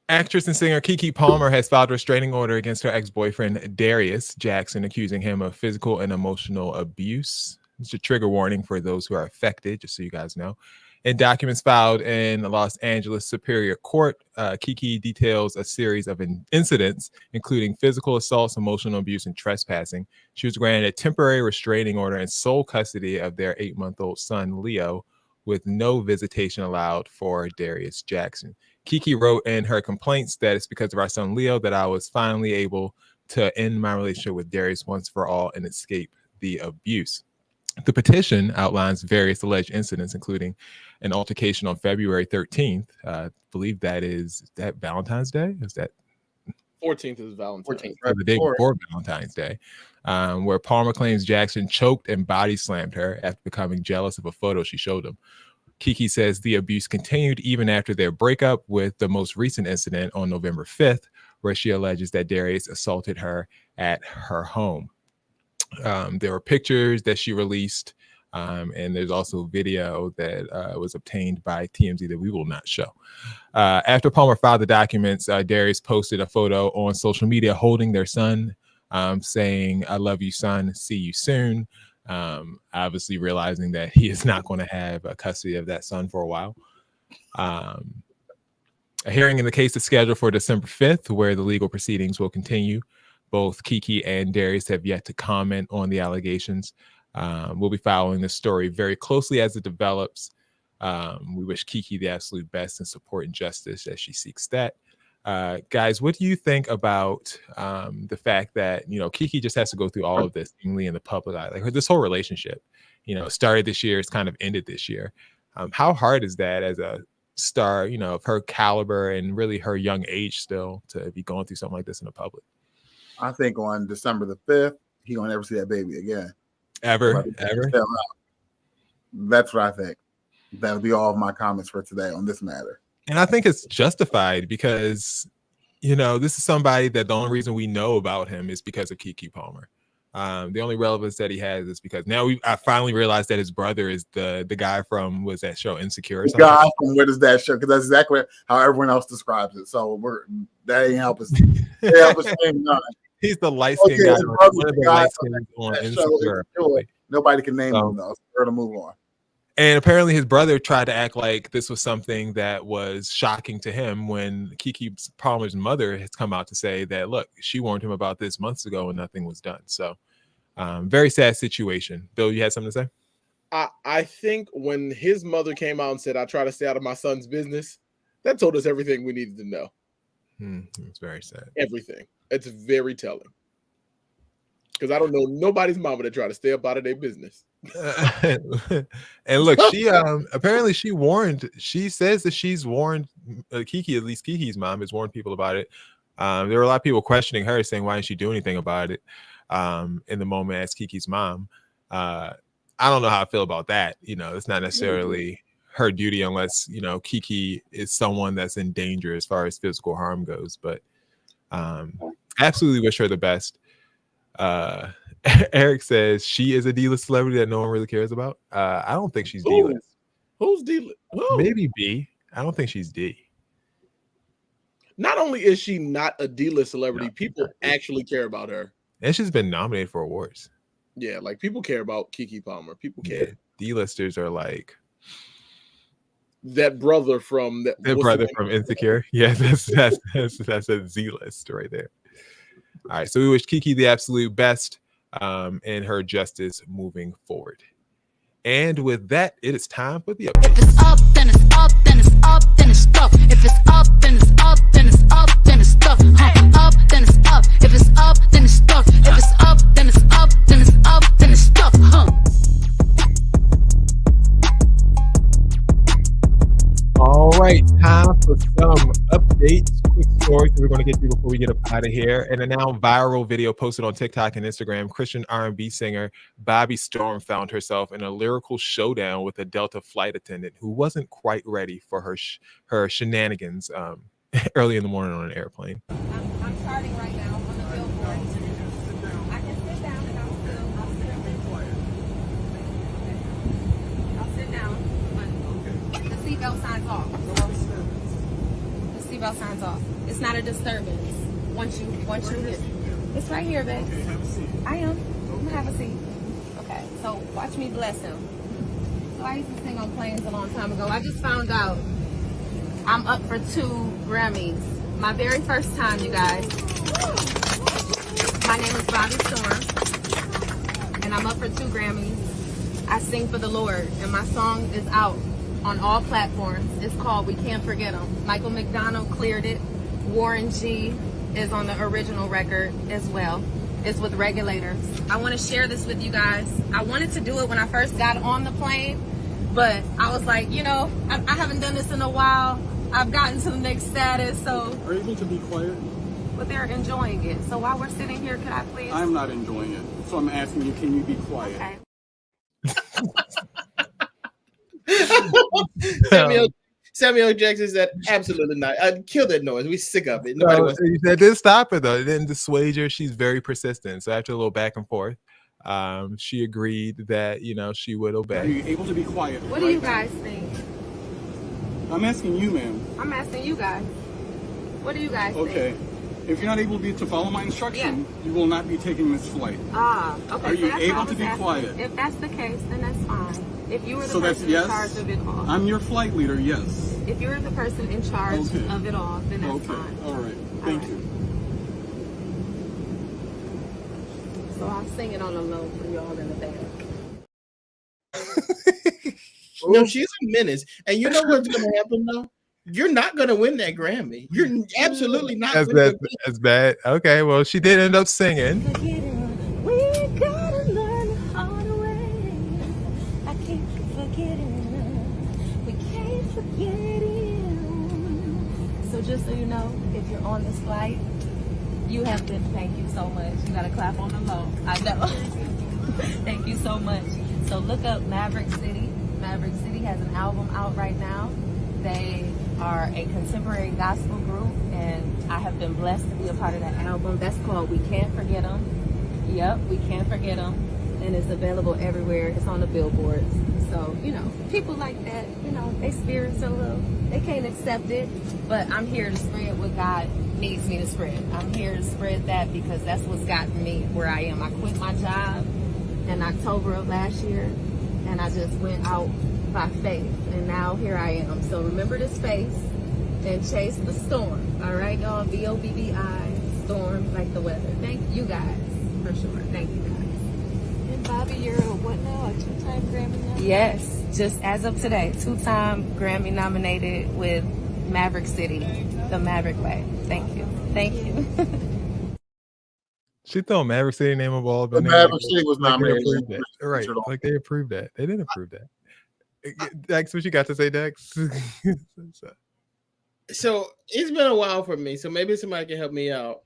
Actress and singer Keke Palmer has filed a restraining order against her ex-boyfriend Darius Jackson, accusing him of physical and emotional abuse. It's a trigger warning for those who are affected, just so you guys know. In documents filed in the Los Angeles Superior Court, Keke details a series of incidents, including physical assaults, emotional abuse, and trespassing. She was granted a temporary restraining order and sole custody of their 8-month-old son, Leo, with no visitation allowed for Darius Jackson. Keke wrote in her complaints that it's because of our son Leo that I was finally able to end my relationship with Darius once for all and escape the abuse. The petition outlines various alleged incidents, including an altercation on February 13th. I believe that Valentine's Day? Is that 14th is Valentine's Day. The day before Valentine's Day, where Palmer claims Jackson choked and body slammed her after becoming jealous of a photo she showed him. Keke says the abuse continued even after their breakup, with the most recent incident on November 5th, where she alleges that Darius assaulted her at her home. There were pictures that she released, and there's also video that was obtained by TMZ that we will not show. After Palmer filed the documents, Darius posted a photo on social media holding their son, saying, "I love you, son. See you soon." Obviously realizing that he is not going to have custody of that son for a while. A hearing in the case is scheduled for December 5th, where the legal proceedings will continue. Both Keke and Darius have yet to comment on the allegations. We'll be following this story very closely as it develops. We wish Keke the absolute best and support and justice as she seeks that. Guys, what do you think about the fact that, Keke just has to go through all of this seemingly in the public eye? Like this whole relationship, started this year, it's kind of ended this year. How hard is that as a star, of her caliber and really her young age still to be going through something like this in the public? I think on December the 5th, he won't ever see that baby again. Ever? That's what I think. That'll be all of my comments for today on this matter. And I think it's justified because, this is somebody that the only reason we know about him is because of Keke Palmer. The only relevance that he has is because now I finally realized that his brother is the guy from, was that show Insecure or something? The guy from What Is That Show? Because that's exactly how everyone else describes it. So that ain't help us. He's the light-skinned guy. One of the light-skinned on Insecure. Nobody can name him though. So we're gonna move on. And apparently his brother tried to act like this was something that was shocking to him when Keke Palmer's mother has come out to say that, look, she warned him about this months ago and nothing was done. So very sad situation. Bill, you had something to say? I think when his mother came out and said, I try to stay out of my son's business, that told us everything we needed to know. It's very sad. Everything. It's very telling. Because I don't know nobody's mama that try to stay up out of their business. And look, she apparently she says that she's warned Keke, at least Keke's mom has warned people about it. There were a lot of people questioning her, saying why didn't she do anything about it in the moment as Keke's mom. I don't know how I feel about that. It's not necessarily her duty unless Keke is someone that's in danger as far as physical harm goes, but absolutely wish her the best. Eric says she is a D-list celebrity that no one really cares about. I don't think she's D-list. Who's D-list? Maybe B. I don't think she's D. Not only is she not a D-list celebrity, people actually care about her. And she's been nominated for awards. Yeah, like people care about Keke Palmer. People care. Yeah, D-listers are like that brother from Insecure. Yeah, that's a Z-list right there. All right, so we wish Keke the absolute best in her justice moving forward. And with that, it is time for the update. If it's up, then it's up, then it's up, then it's stuff. If it's up, then it's up, then it's up, then it's stuff. Up, then it's up. If it's up, stories that we're going to get to before we get up out of here. And a now viral video posted on TikTok and Instagram, Christian R&B singer Bobby Storm found herself in a lyrical showdown with a Delta flight attendant who wasn't quite ready for her shenanigans early in the morning on an airplane. I'm starting right now on the billboard. I can sit down and I'll sit up in court. I'll sit down, but the seatbelt signs off. The seatbelt signs off. It's not a disturbance. Once you hit. It's right here, babe. I am. I'm gonna have a seat. Okay, so watch me bless him. So I used to sing on planes a long time ago. I just found out I'm up for 2 Grammys. My very first time, you guys. My name is Bobby Storm, and I'm up for 2 Grammys. I sing for the Lord, and my song is out on all platforms. It's called We Can't Forget 'Em. Michael McDonald cleared it. Warren G is on the original record as well. It's with Regulators. I want to share this with you guys. I wanted to do it when I first got on the plane, but I was like, you know, I haven't done this in a while. I've gotten to the next status, so. Are you able to be quiet? But they're enjoying it. So while we're sitting here, could I please? I'm not enjoying it. So I'm asking you, can you be quiet? Okay. Samuel Jackson said, absolutely not. I'd kill that noise. We sick of it. That didn't stop her though. It didn't dissuade her. She's very persistent. So after a little back and forth, she agreed that, you know, she would obey. Are you able to be quiet? What do you guys think? I'm asking you, ma'am. I'm asking you guys. What do you guys think? Okay. If you're not able to follow my instruction, you will not be taking this flight. Okay. Are you so able to be quiet? If that's the case, then that's fine. If you were the So that's person in charge of it all. I'm your flight leader, yes. If you're the person in charge of it all, then that's fine. All right. Thank you. So I'll sing it on the low for y'all in the back. No, she's a menace. And you know what's going to happen, though? You're not going to win that Grammy. You're absolutely not. That's bad. Okay, well, she did end up singing. We gotta learn the hard way. I keep forgetting. We can't forget it. So just so you know, if you're on this flight, you have been, thank you so much. You gotta clap on the low. I know. Thank you so much. So look up Maverick City. Maverick City has an album out right now. They are a contemporary gospel group, and I have been blessed to be a part of that album. That's called We Can't Forget 'Em. Yep, We Can't Forget 'Em. And it's available everywhere. It's on the billboards. So, you know, people like that, you know, they spirits a little, they can't accept it, but I'm here to spread what God needs me to spread. I'm here to spread that because that's what's gotten me where I am. I quit my job in October of last year, and I just went out by faith, and now here I am. So remember this face and chase the storm. All right, y'all. BOBBI, storm like the weather. Thank you guys for sure. Thank you guys. And Bobby, you're a what now? A 2-time Grammy nominated? Yes, just as of today, 2-time Grammy nominated with Maverick City, the Maverick Way. Thank you. Thank you. She threw Maverick City name of all, but Maverick City was nominated. Right, like they approved that. They didn't approve that. Dex, what you got to say, Dex? So it's been a while for me, so maybe somebody can help me out.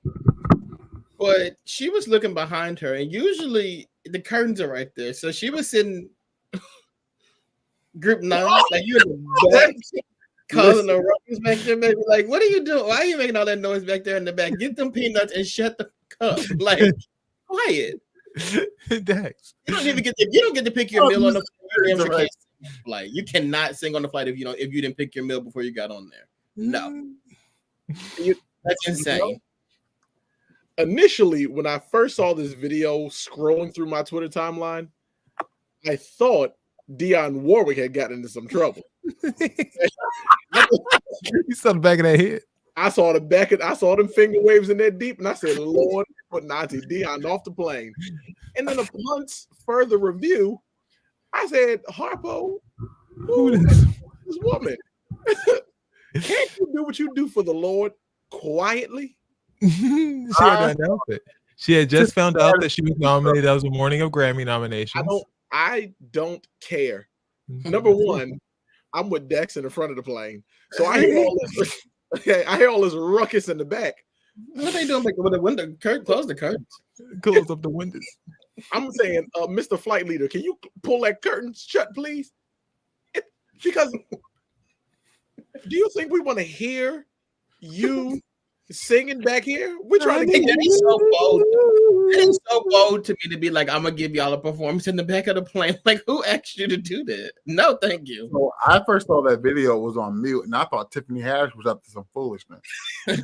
But she was looking behind her, and usually the curtains are right there. So she was sitting group 9, like you in the back, causing the ruckus back there, baby. Like, what are you doing? Why are you making all that noise back there in the back? Get them peanuts and shut the cup. Like, quiet. Dex. You don't even get to pick your meal on the flight. You cannot sing on the flight if you didn't pick your meal before you got on there. No. That's insane. Initially, when I first saw this video scrolling through my Twitter timeline, I thought Dionne Warwick had gotten into some trouble. You saw the back of that head. I saw them finger waves in that deep, and I said, Lord, put Auntie Dionne off the plane. And then upon further review, I said, Harpo, who is this woman? Can't you do what you do for the Lord quietly? She had announced it. She had just found out that she was nominated. That was the morning of Grammy nominations. I don't care. Number one, I'm with Dex in the front of the plane, so I hear all this. Okay, I hear all this ruckus in the back. What they doing with the window? Close the curtains. Close up the windows. I'm saying, Mr. Flight Leader, can you pull that curtain shut, please? Because do you think we want to hear you singing back here? We're trying to get that is so bold. That is so bold to me to be like, I'm gonna give y'all a performance in the back of the plane. Like, who asked you to do that? No, thank you. So I first saw that video was on mute, and I thought Tiffany Harris was up to some foolishness. That's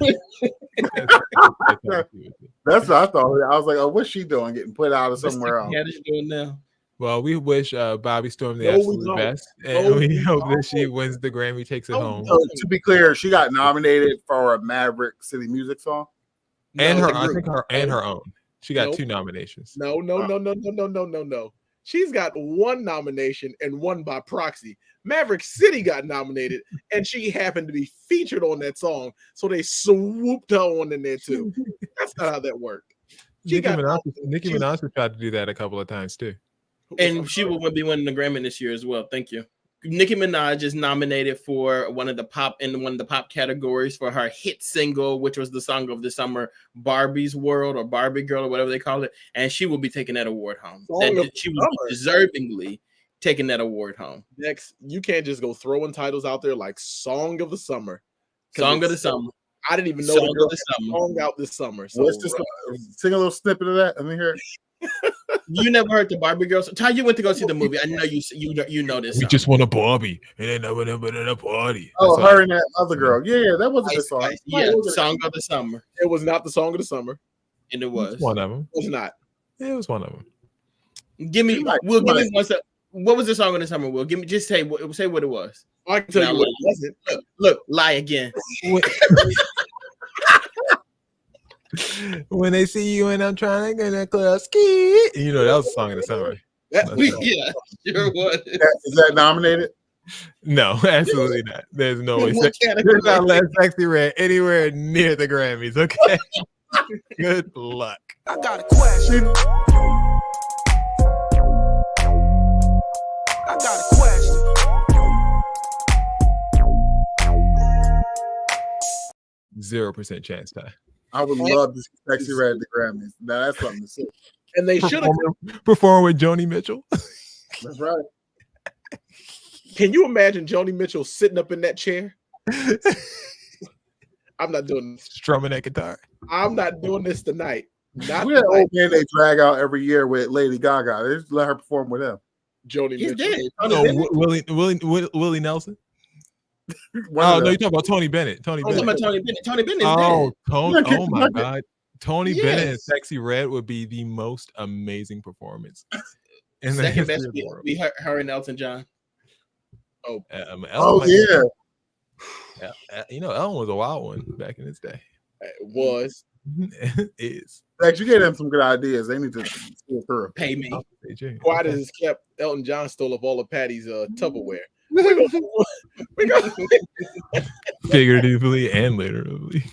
what I thought. I was like, "Oh, what's she doing? Getting put out of somewhere else?" What is doing now? Well, we wish Bobby Storm the No, we absolute don't. best, No, and we we hope that don't. she wins the Grammy, takes it home, So, to be clear, she got nominated for a Maverick City Music song. and No, her, the I group. think her own. She got Nope. 2 nominations. No. She's got 1 nomination and 1 by proxy. Maverick City got nominated, and she happened to be featured on that song, so they swooped her on in there too. That's not how that worked. Nicki Minaj tried to do that a couple of times too. And she will be winning the Grammy this year as well. Thank you. Nicki Minaj is nominated for one of the pop categories for her hit single, which was the song of the summer, "Barbie's World" or "Barbie Girl" or whatever they call it, and she will be taking that award home. She will be deservingly taking that award home. Next, you can't just go throwing titles out there like "Song of the Summer." Song of the Summer. I didn't even know Song the girl of the had a Summer. song out this summer. So What's this? Sing a little snippet of that. Let me hear it. You never heard the Barbie Girl? Ty, you went to go see the movie. I know you know this. We song. just want a Barbie, and then never at a party. Oh, her and that other girl. Yeah, that was a good song. Yeah, Song of the Summer. It was not the Song of the Summer. And it was one of them. It was not. Yeah, it was one of them. Give me one. What was the Song of the Summer? Will give me just say what it was. I can tell you what it wasn't. Look, lie again. When they see you and I'm trying to get a club ski, you know that was the Song of the Summer. Yeah, sure was. Is that nominated? No, absolutely not. There's no way. What category? There's not let Sexy Red anywhere near the Grammys. Okay. Good luck. I got a question. I got a question. 0% chance, Ty. I would love to see Sexy Red at the Grammys. Now that's something to see. And they should have perform with Joni Mitchell. That's right. Can you imagine Joni Mitchell sitting up in that chair? I'm not doing this. Strumming that guitar. I'm not doing this tonight. Not We're the tonight. old man they drag out every year with Lady Gaga. They just let her perform with them. Joni He's Mitchell. dead. Willie Nelson. One Oh of no, them. you're talking about Tony Bennett. Tony I'm talking Bennett. about Tony Bennett. Tony Bennett is Oh, dead. Tony! Oh my God, Tony Yes. Bennett and Sexy Red would be the most amazing performance in the Second history best of the world. be her and Elton John. Oh Ellen yeah. you know, Ellen was a wild one back in its day. It was. Is Like, you gave them some good ideas. They need to see it through. Pay me. Quiet as it's kept, Elton John stole up all of Patty's Tupperware. We go. figuratively and literally.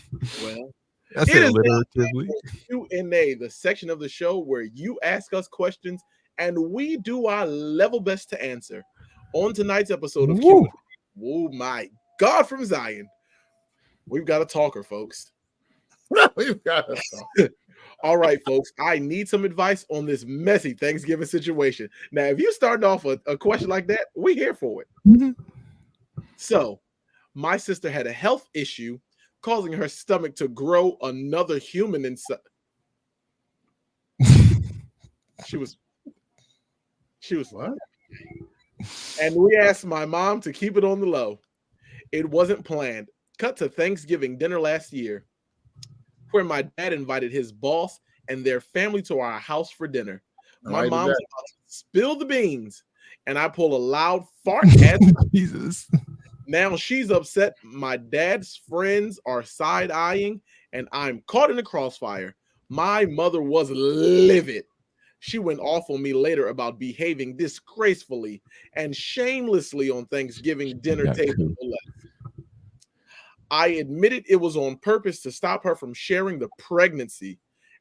Well, I it said is literatively. Q&A, the section of the show where you ask us questions and we do our level best to answer. On tonight's episode of Q&A, oh my God, from Zion, we've got a talker, folks. We've got a talker. All right, folks, I need some advice on this messy Thanksgiving situation. Now, if you're starting off a question like that, we're here for it. So, my sister had a health issue causing her stomach to grow another human inside. She was what? And we asked my mom to keep it on the low. It wasn't planned. Cut to Thanksgiving dinner last year, where my dad invited his boss and their family to our house for dinner. My mom's about to spill the beans, and I pull a loud fart at Jesus. Now she's upset. My dad's friends are side-eyeing, and I'm caught in the crossfire. My mother was livid. She went off on me later about behaving disgracefully and shamelessly on Thanksgiving dinner table. I admitted it was on purpose to stop her from sharing the pregnancy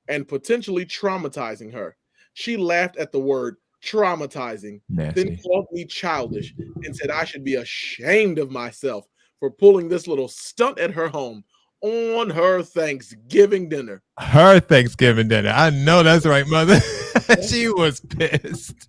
and potentially traumatizing her. She laughed at the word traumatizing, then called me childish and said I should be ashamed of myself for pulling this little stunt at her home on her Thanksgiving dinner. Her Thanksgiving dinner. I know that's right, mother. She was pissed.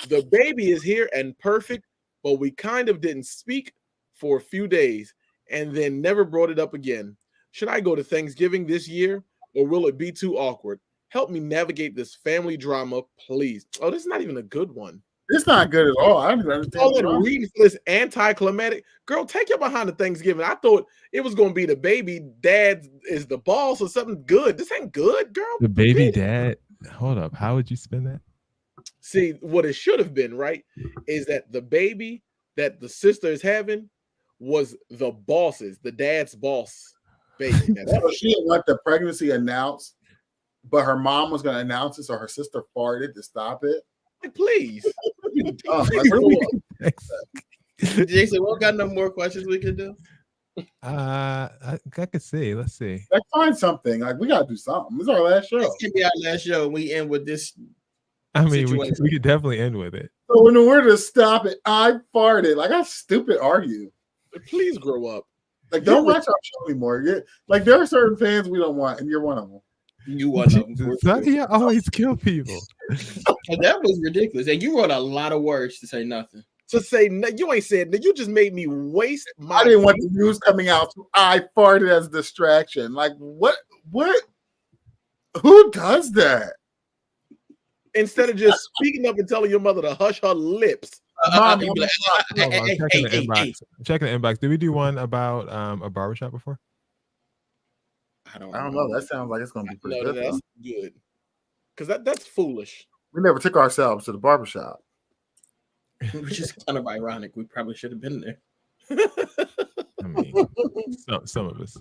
The baby is here and perfect, but we kind of didn't speak for a few days and then never brought it up again. Should I go to Thanksgiving this year or will it be too awkward? Help me navigate this family drama, please. Oh, this is not even a good one. It's not good at all. I don't even understand. All that reading for this anticlimactic. Girl, take your behind to Thanksgiving. I thought it was going to be the baby dad is the boss or something good. This ain't good, girl. The baby dad. Hold up. How would you spend that? See, what it should have been, right, is that the baby that the sister is having was the boss's, the dad's boss baby. So she didn't want the pregnancy announced, but her mom was going to announce it, so her sister farted to stop it. Please. Jason, we got no more questions we can do. I could see. Let's see. Let's find something. Like we gotta do something. This is our last show. This can be our last show. We end with this. I mean, we could definitely end with it. So when the word is stop it, I farted. Like I stupid argue. Please grow up. Like don't watch our show anymore. Like there are certain fans we don't want, and you're one of them. You one of them. Sonny always kill people. That was ridiculous. And you wrote a lot of words to say nothing. To say no, you ain't said that. You just made me waste my. I didn't want the news coming out. So I farted as a distraction. Like what? What? Who does that? Instead of just speaking up and telling your mother to hush her lips. Checking the inbox. Did we do one about a barbershop before? I don't know. That sounds like it's going to be pretty good. That's good. Because that's foolish. We never took ourselves to the barbershop. Which is kind of ironic. We probably should have been there. I mean, some of us.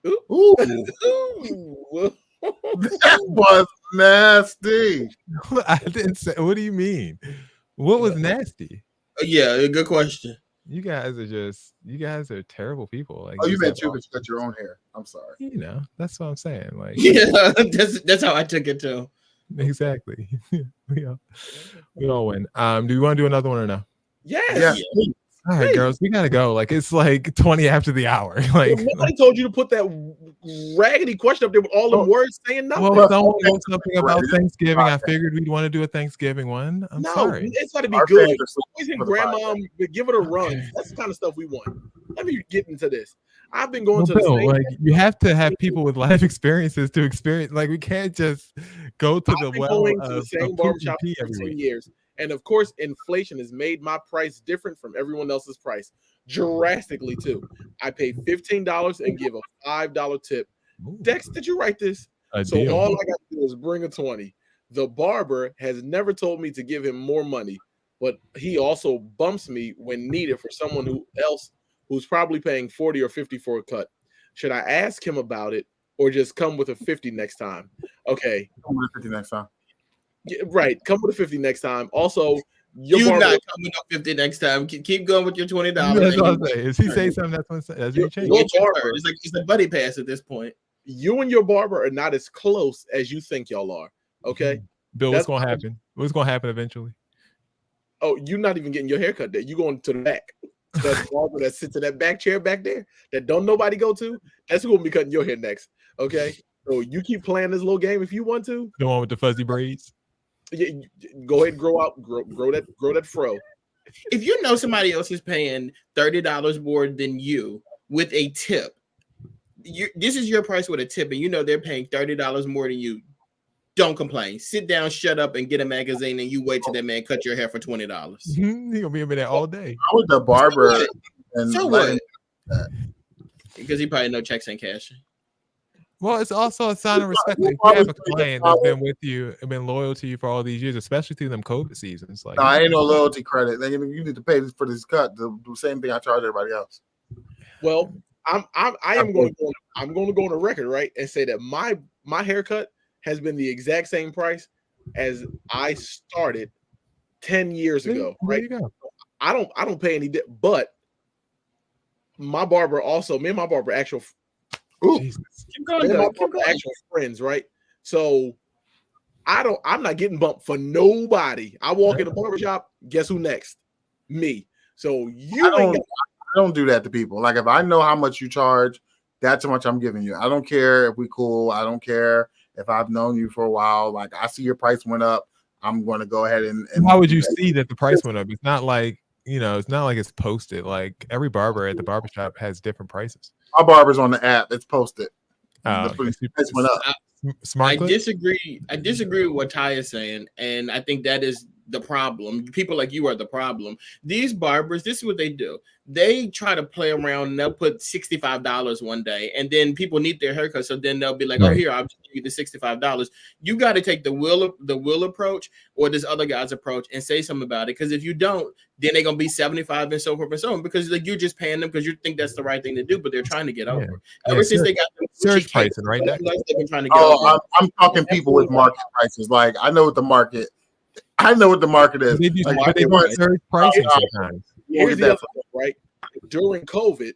Ooh. That was nasty. I didn't say. What do you mean? What was nasty? Yeah, good question. You guys are terrible people. Like, you meant you, but you got your own hair. I'm sorry. You know, that's what I'm saying. Like, yeah, that's how I took it too. Exactly. we all win. Do you want to do another one or no? Yes. All right, girls, we gotta go. Like it's like 20 after the hour. Like nobody told you to put that raggedy question up there with all the words saying nothing. Well, someone wrote something about Thanksgiving. I figured we'd want to do a Thanksgiving one. I'm sorry. It's got to be good. Always in grandma, give it a run. That's the kind of stuff we want. Let me get into this. I've been going to the same like you have to have people with life experiences to experience. Like we can't just go to the well going of to the same barbershop for every 10 years. And of course, inflation has made my price different from everyone else's price drastically too. I pay $15 and give a $5 tip. Dex, did you write this? Deal. All I got to do is bring a 20. The barber has never told me to give him more money, but he also bumps me when needed for someone else who's probably paying 40 or 50 for a cut. Should I ask him about it or just come with a 50 next time? Okay. Come with a 50 next time. Yeah, right. Come with a 50 next time. Also, you're not coming up 50 next time. Keep going with your $20. That's what I'm saying. If he say something, that's what he change. It's like buddy pass at this point. You and your barber are not as close as you think y'all are. Okay, Bill, what's gonna happen? What's gonna happen eventually? Oh, you're not even getting your haircut there. You going to the back. That barber that sits in that back chair back there that don't nobody go to. That's who will be cutting your hair next. Okay, so you keep playing this little game if you want to. The one with the fuzzy braids. Yeah, go ahead and grow that fro. If you know somebody else is paying $30 more than you with a tip, this is your price with a tip, and you know they're paying $30 more than you. Don't complain. Sit down, shut up, and get a magazine, and you wait till that man cut your hair for $20. He gonna be over there all day. I was the barber, so what? Because he probably no checks and cash. Well, it's also a sign of respect. If you have a client that's been with you and been loyal to you for all these years, especially through them COVID seasons. Like, no, I ain't no loyalty credit. You need to pay for this cut. The same thing I charge everybody else. Well, I'm going to go on the record, right, and say that my haircut has been the exact same price as I started 10 years ago. Right? There you go. I don't pay any, but my barber also, me and my barber actual. Ooh, keep going. Actual friends, right? So I'm not getting bumped for nobody. I walk in the barbershop. Guess who next? Me. So you ain't got. I don't do that to people. Like if I know how much you charge, that's how much I'm giving you. I don't care if we cool. I don't care if I've known you for a while. Like I see your price went up, I'm going to go ahead and how would you see that the price went up? It's not like it's not like it's posted. Like every barber at the barbershop has different prices. Our barber's on the app. It's posted. Oh, Price went up. Smart. I disagree with what Ty is saying, and I think that is the problem. People like you are the problem. These barbers, this is what they do. They try to play around and they'll put $65 one day, and then people need their haircut, so then they'll be like, "Oh, here, I'll just give you the $65." You got to take the will approach or this other guy's approach and say something about it. Because if you don't, then they're gonna be 75 and so forth and so on. Because like you're just paying them because you think that's the right thing to do, but they're trying to get over. Ever since they got the surge pricing, right? They've been trying to get over. I'm talking people with market prices. Like I know what the market. I know what the market is. But they want surge pricing sometimes. Here's the other thing, right? During COVID,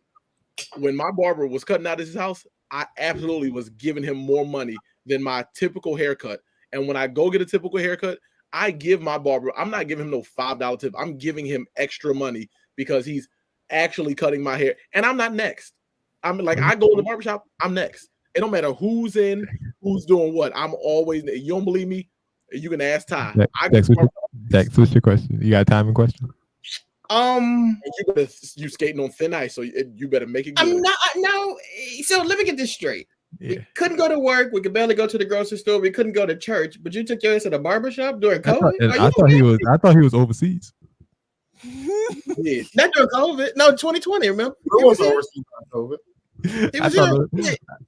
when my barber was cutting out his house, I absolutely was giving him more money than my typical haircut. And when I go get a typical haircut, I give my barber, I'm not giving him no $5 tip. I'm giving him extra money because he's actually cutting my hair. And I'm not next. I'm like, I go to the barbershop, I'm next. It don't matter who's in, who's doing what. I'm always, you don't believe me? You can ask Ty. Dex, what's your question? You got a timing question? You skating on thin ice, so you better make it good. I'm not. No. So let me get this straight. Yeah. We couldn't go to work. We could barely go to the grocery store. We couldn't go to church. But you took your ass to the barbershop during COVID. I thought he was overseas. Yeah. Not during COVID. No, 2020. Remember? It was overseas during COVID.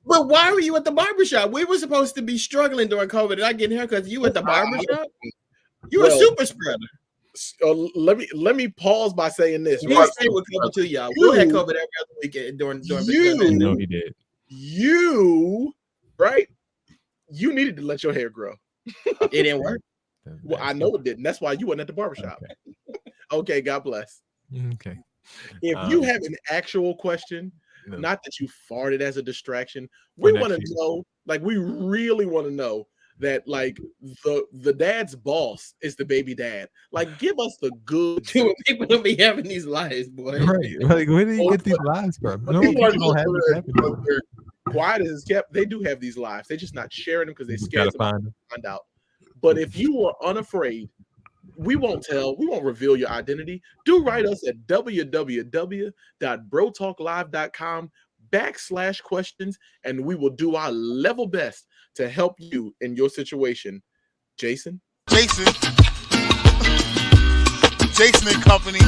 But why were you at the barbershop? We were supposed to be struggling during COVID and not getting haircuts. You at the barbershop? You were a super spreader. Let me pause by saying this. We stayed with COVID too, y'all. We had COVID every other weekend during no, he did. You needed to let your hair grow. It didn't work. Well, I know it didn't. That's why you weren't at the barbershop. Okay, God bless. Okay. If you have an actual question, not that you farted as a distraction, we want to know, like, we really want to know that, like, the dad's boss is the baby dad. Like, give us the good. People don't be having these lies, boy. Right. Like, where do you get these lies from? No, people don't have this happening. Quiet as kept. They do have these lives. They're just not sharing them because they're scared to find out. But if you are unafraid, we won't reveal your identity. Do write us at www.brotalklive.com/questions, and we will do our level best to help you in your situation. Jason and Company.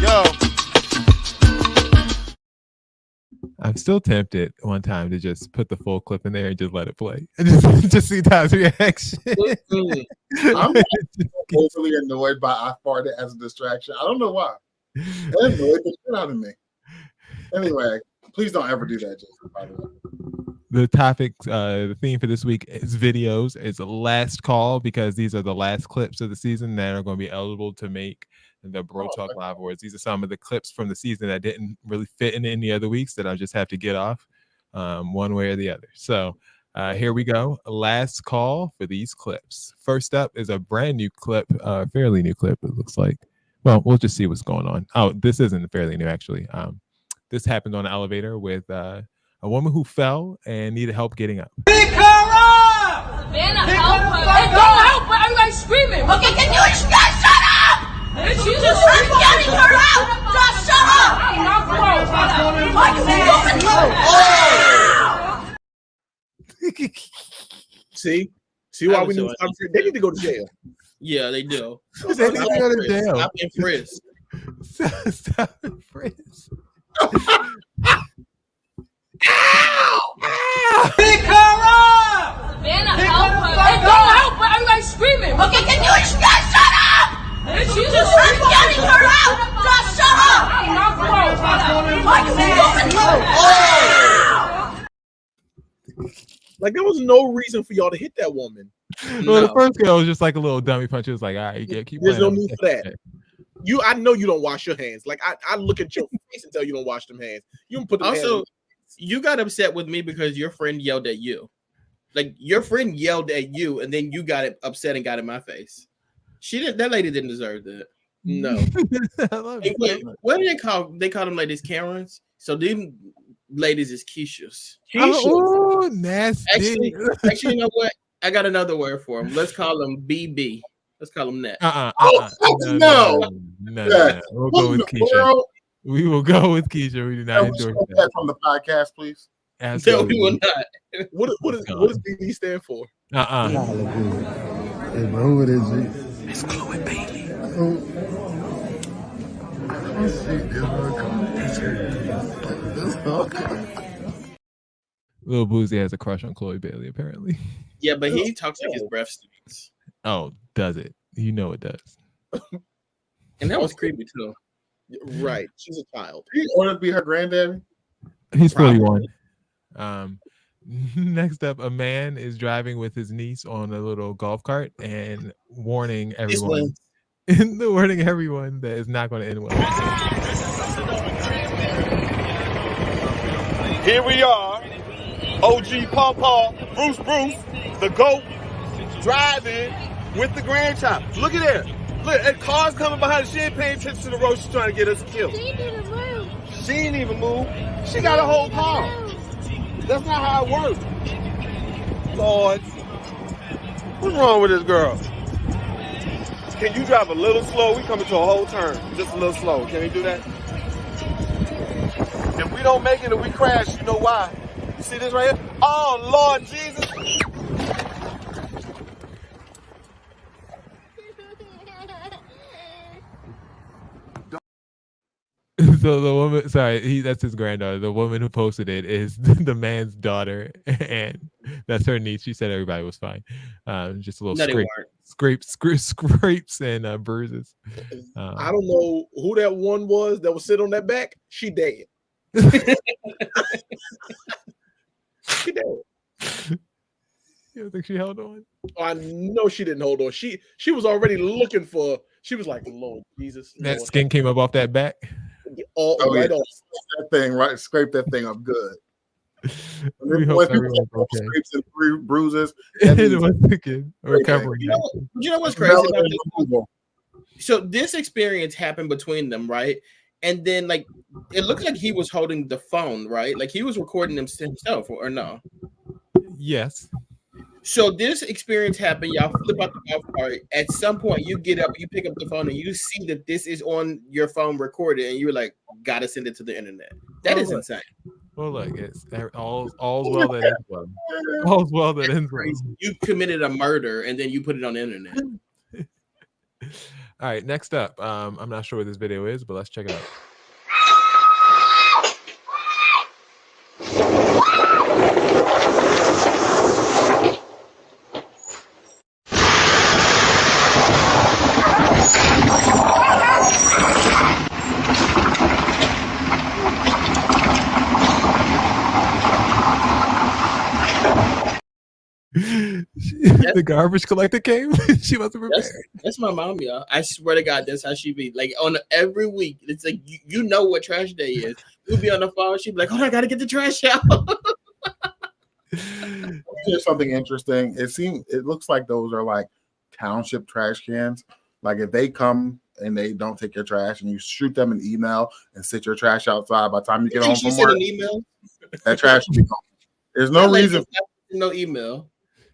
Yo. I'm still tempted one time to just put the full clip in there and just let it play and just see Ty's reaction. I'm overly annoyed by I farted as a distraction. I don't know why. That annoyed the shit out of me. Anyway, please don't ever do that, Jason, by the way. The topic, the theme for this week is videos. It's a last call because these are the last clips of the season that are going to be eligible to make the Bro Talk Live Awards. These are some of the clips from the season that didn't really fit in any other weeks that I just have to get off one way or the other. So here we go. Last call for these clips. First up is a brand new clip, fairly new clip, it looks like. Well, we'll just see what's going on. Oh, this isn't fairly new, actually. This happened on an elevator with a woman who fell and needed help getting up. Pick her up! Savannah, help her! Hey, don't help her! Everybody's screaming! Okay, can you guys shut up? I'm getting her out! Just shut up! See why we need to stop? They need to go to jail. Yeah, they do. They need to go to jail. Stop being frisk. Stop being frisk. Pick her up! Savannah, help her! Hey, don't help her! Everybody's screaming! Okay, can you guys shut up? I'm getting her out! Just shut up! Like, there was no reason for y'all to hit that woman. Well, the first girl was just like a little dummy punch. It was like, all right, yeah, keep There's no playing. need for that. I know you don't wash your hands. Like, I look at your face and tell you don't wash them hands. You don't put them Also, you got upset with me because your friend yelled at you. Like, your friend yelled at you, and then you got upset and got in my face. She didn't. That lady didn't deserve that. No. Hey, wait, what do they call? They call them ladies Karens. So these ladies is Keishas. Oh, nasty. Actually, you know what? I got another word for them. Let's call them BB. Let's call them that. No. We'll go with Keisha. We will go with Keisha. We do not endorse that from the podcast, please. No, we will not. What does BB stand for? Hey, bro, who it is? It's Chloe Bailey. Lil Boozy has a crush on Chloe Bailey, apparently. Yeah, but he talks like his breath stinks. Oh, does it? You know it does. And that was creepy too. Right. She's a child. You want to be her granddaddy? He's 41. Next up, a man is driving with his niece on a little golf cart and warning everyone that it's not going to end well. Here we are, OG Paw, Bruce, the GOAT, driving with the grandchild. Look at that. Look, that car's coming behind her. She ain't paying attention to the road. She's trying to get us killed. She ain't even move. She got a whole car. That's not how it works. Lord, what's wrong with this girl? Can you drive a little slow? We coming to a whole turn. Just a little slow. Can we do that? If we don't make it and we crash, you know why? You see this right here? Oh, Lord Jesus. So the woman, that's his granddaughter. The woman who posted it is the man's daughter, and that's her niece. She said everybody was fine. Just a little scrapes and bruises. I don't know who that one was that was sitting on that back. She dead. She dead. You don't think she held on? Oh, I know she didn't hold on. She was already looking for. She was like, Lord Jesus. That Lord. skin came up off that back. Right on. That thing, right? Scrape that thing up good. We hope everyone's okay. Scrapes and bruises. It was thinking recovering. You know what's crazy about this? So this experience happened between them, right? And then, like, it looked like he was holding the phone, right? Like he was recording himself, or no? Yes. So this experience happened. Y'all flip out the golf cart. At some point, you get up, you pick up the phone, and you see that this is on your phone recorded, and you're like, "Gotta send it to the internet." That is insane. Well, look, it's all's well that ends well. All's well that ends well. You committed a murder, and then you put it on the internet. All right, next up, I'm not sure what this video is, but let's check it out. The garbage collector came. She wasn't prepared. That's my mom, y'all. I swear to God, that's how she be. Like on every week, it's like you know what trash day is. We'll be on the phone. She'd be like, "Oh, I gotta get the trash out." Here's something interesting. It looks like those are like township trash cans. Like if they come and they don't take your trash, and you shoot them an email and sit your trash outside. By the time you get home from work, an email. That trash will be gone. There's no reason. No email.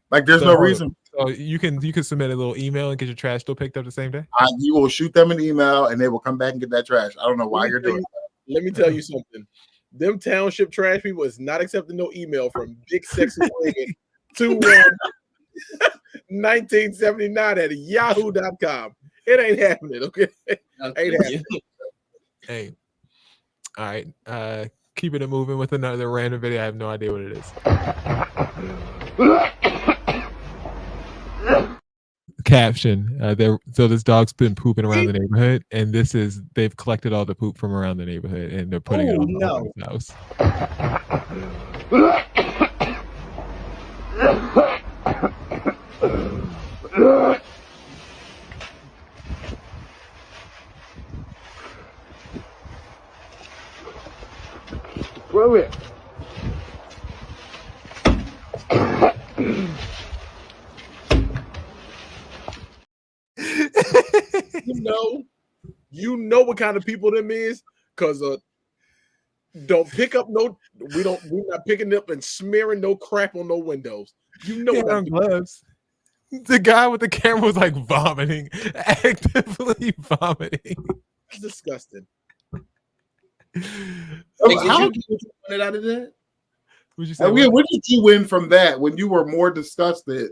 Like there's no reason. So you can submit a little email and get your trash still picked up the same day. You will shoot them an email and they will come back and get that trash. I don't know why you're doing that. Let me tell you something. Them township trash people is not accepting no email from Big Sexy Women 1979 at yahoo.com. It ain't happening, okay? Ain't happening. Hey, all right. Keeping it moving with another random video. I have no idea what it is. Caption: so this dog's been pooping around the neighborhood, and they've collected all the poop from around the neighborhood, and they're putting it on the house. Throw it. you know what kind of people them is, because don't pick up we're not picking up and smearing no crap on no windows. You know He what had on gloves. The guy with the camera was like vomiting, actively vomiting. It's disgusting. Did you get what you wanted out of that? Would you say? What did you win from that when you were more disgusted?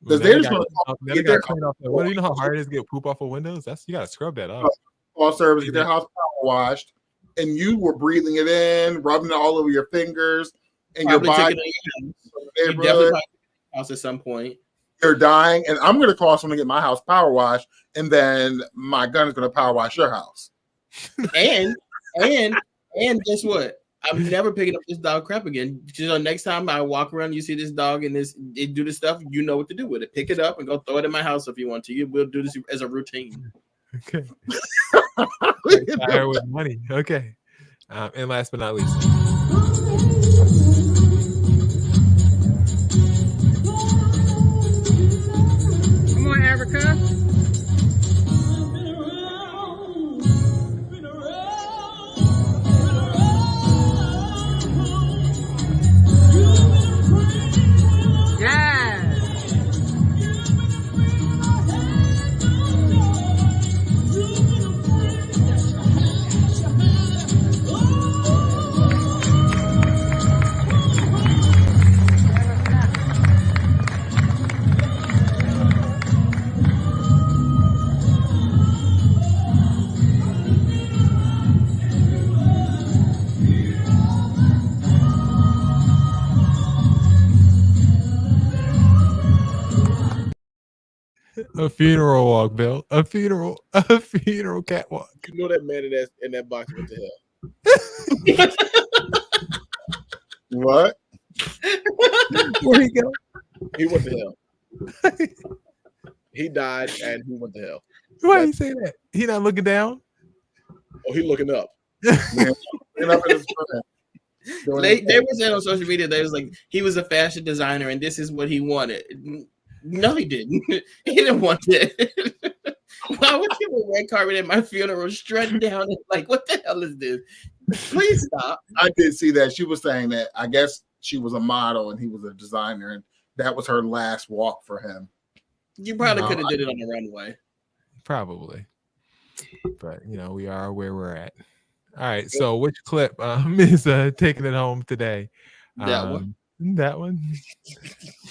Because they're just going to clean off. What do you know how hard it is to get poop off of windows? You got to scrub that off. Call service, get their house power washed, and you were breathing it in, rubbing it all over your fingers, and Probably your body. You definitely house at some point. You're dying, and I'm going to call someone to get my house power washed, and then my gun is going to power wash your house. And guess what? I'm never picking up this dog crap again. So next time I walk around, you see this dog and it do this stuff, you know what to do with it. Pick it up and go throw it in my house if you want to. We'll do this as a routine. Okay. Fire with money. Okay. And last but not least. Come on, Erica. A funeral walk, Bill. A funeral catwalk. You know that man in that box. What the hell? What? Where'd he go? He went to hell. He died and he went to hell. Why you say that? He not looking down? Oh, he looking up. They were saying on social media, they was like, he was a fashion designer and this is what he wanted. No, he didn't. He didn't want that. Why would you have a red carpet at my funeral strutting down and like, what the hell is this? Please stop. I did see that. She was saying that I guess she was a model and he was a designer, and that was her last walk for him. You probably could have did it on the runway. Probably. But we are where we're at. All right. So which clip is taking it home today? That one. That one.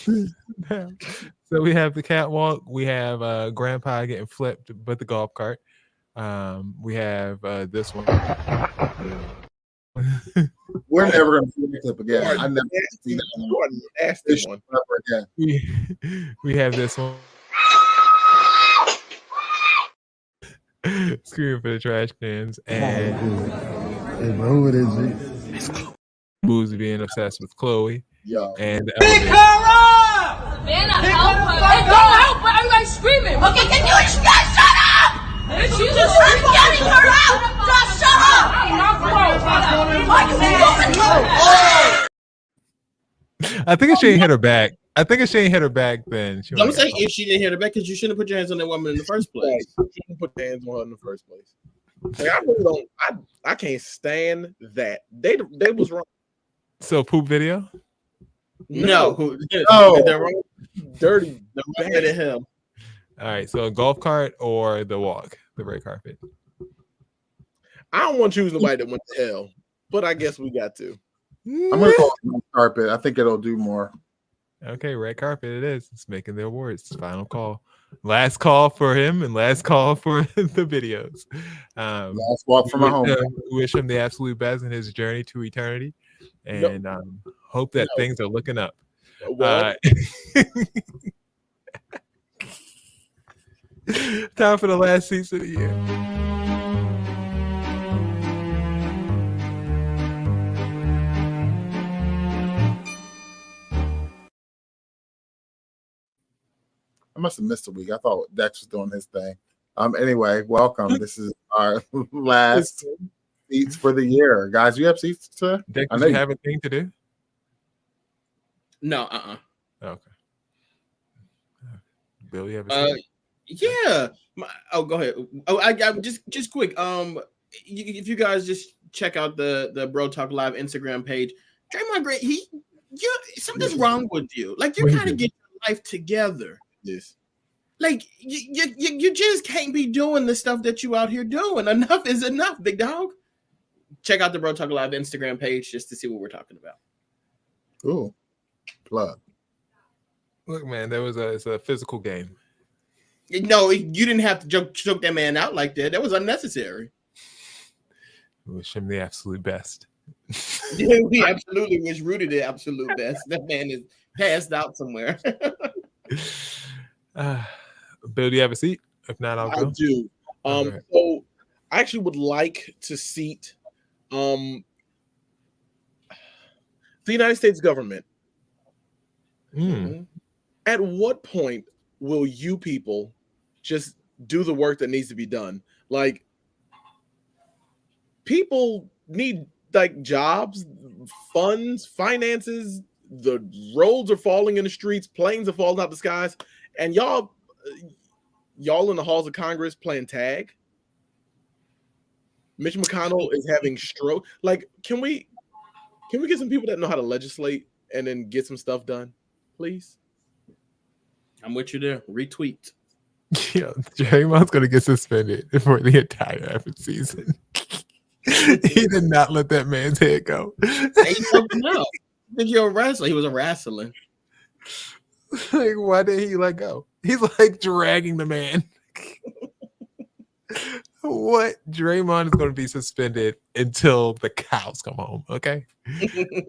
So we have the catwalk. We have Grandpa getting flipped, but the golf cart. We have this one. We're never going to see the clip again. I never see that one. Nasty one. Ever again. We have this one. Screaming for the trash cans, and hey, bro, who it is? Boo's being obsessed with Chloe. Yo. And Pick her up! Man, I help her. Hey, don't help her. Everybody's screaming. Okay, can you guys shut up? She's just getting her out. Just shut up. I think if she ain't hit her back. Then I'm saying if she didn't hit her back, because you shouldn't put your hands on that woman in the first place. You shouldn't put your hands on her in the first place. Like, I really don't. I can't stand that. They was wrong. So poop video. No, they're wrong. Dirty. They're better than him. All right, so a golf cart or the walk, the red carpet. I don't want to choose nobody that went to hell, but I guess we got to. I'm gonna call it red carpet. I think it'll do more. Okay, red carpet it is. It's making the awards. Final call. Last call for him and last call for the videos. Last walk from my home. Wish him the absolute best in his journey to eternity. And hope that things are looking up. Time for the last seats of the year. I must have missed a week. I thought Dex was doing his thing. Anyway, welcome. This is our last seats for the year. Guys, you have seats to? Dex, do you have a thing to do? No, Okay. Bill, you have a seat? Yeah. Go ahead. Oh, I just quick. If you guys just check out the Bro Talk Live Instagram page, Draymond Green, something's wrong with you. Like you gotta get your life together. Yes. Like you just can't be doing the stuff that you out here doing. Enough is enough, big dog. Check out the Bro Talk Live Instagram page just to see what we're talking about. Cool. Plug. Look, man, it's a physical game. No, you didn't have to choke that man out like that. That was unnecessary. Wish him the absolute best. Yeah, we absolutely wish Rudy the absolute best. That man is passed out somewhere. Bill, do you have a seat? If not, I'll go. I do. So I actually would like to seat the United States government. At what point will you people just do the work that needs to be done? Like, people need like jobs, funds, finances. The roads are falling in the streets, planes are falling out the skies, and y'all in the halls of Congress playing tag. Mitch McConnell is having stroke. Like, can we get some people that know how to legislate and then get some stuff done, please? I'm with you there. Retweet. Yeah, Draymond's gonna get suspended for the entire effort season. He did not let that man's head go. No, think you're a wrestler. He was a wrestling. Like, why did he let go? He's like dragging the man. What? Draymond is going to be suspended until the cows come home. Okay.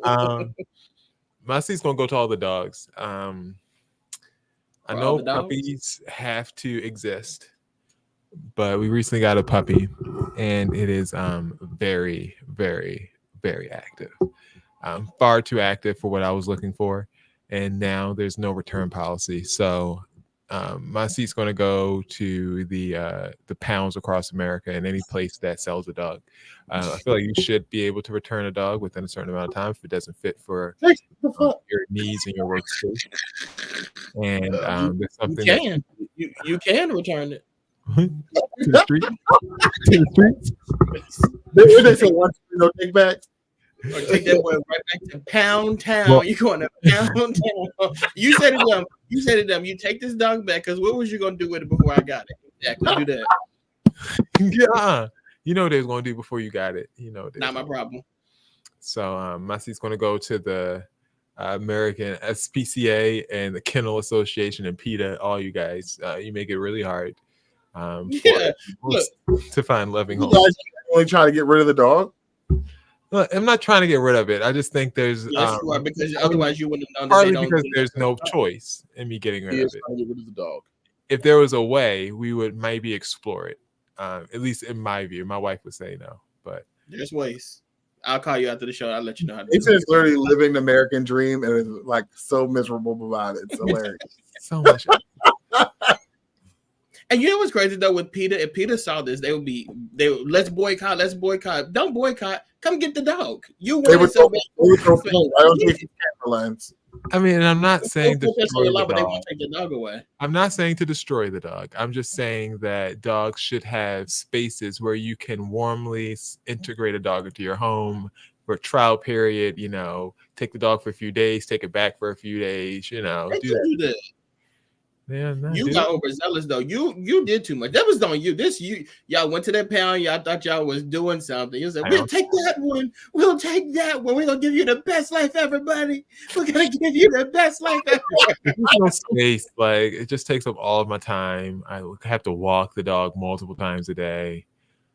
My seat's going to go to all the dogs. I know puppies have to exist, but we recently got a puppy, and it is very, very, very active. Far too active for what I was looking for, and now there's no return policy. So my seat's going to go to the pounds across America and any place that sells a dog. I feel like you should be able to return a dog within a certain amount of time if it doesn't fit for your needs and your workspace. And there's something you can return it to the street. To the streets. They say one no take back. Or take that boy right back to Pound Town. Well, you going to Pound Town? You said it dumb. You take this dog back because what was you gonna do with it before I got it? Exactly. Do that. Yeah. You know what they was gonna do before you got it. You know. Not my problem. So my seat's gonna go to the American SPCA and the Kennel Association and PETA. All you guys, you make it really hard. To find loving homes. You guys only trying to get rid of the dog. Look, I'm not trying to get rid of it. I just think there's because otherwise you wouldn't have known. Partly because there's no choice in me getting rid of it. Get rid of the dog. If there was a way, we would maybe explore it. At least in my view. My wife would say no, but there's ways. I'll call you after the show. I'll let you know how to do it. It's literally living the American dream and it's like so miserable about it. It's hilarious. So much. And you know what's crazy though with PETA? If PETA saw this, they would let's boycott. Don't boycott. Come get the dog. You want it so bad. I don't think it's I mean, and I'm not saying to destroy the but they dog. won't take the dog away. I'm not saying to destroy the dog. I'm just saying that dogs should have spaces where you can warmly integrate a dog into your home for a trial period. You know, take the dog for a few days, take it back for a few days. You know, do that. Yeah, you got overzealous though. You did too much. That was on you. Y'all went to that pound. Y'all thought y'all was doing something. You said, "We'll take that one. We'll take that one. We're gonna give you the best life ever, buddy. We're gonna give you the best life ever." There's no space. Like it just takes up all of my time. I have to walk the dog multiple times a day.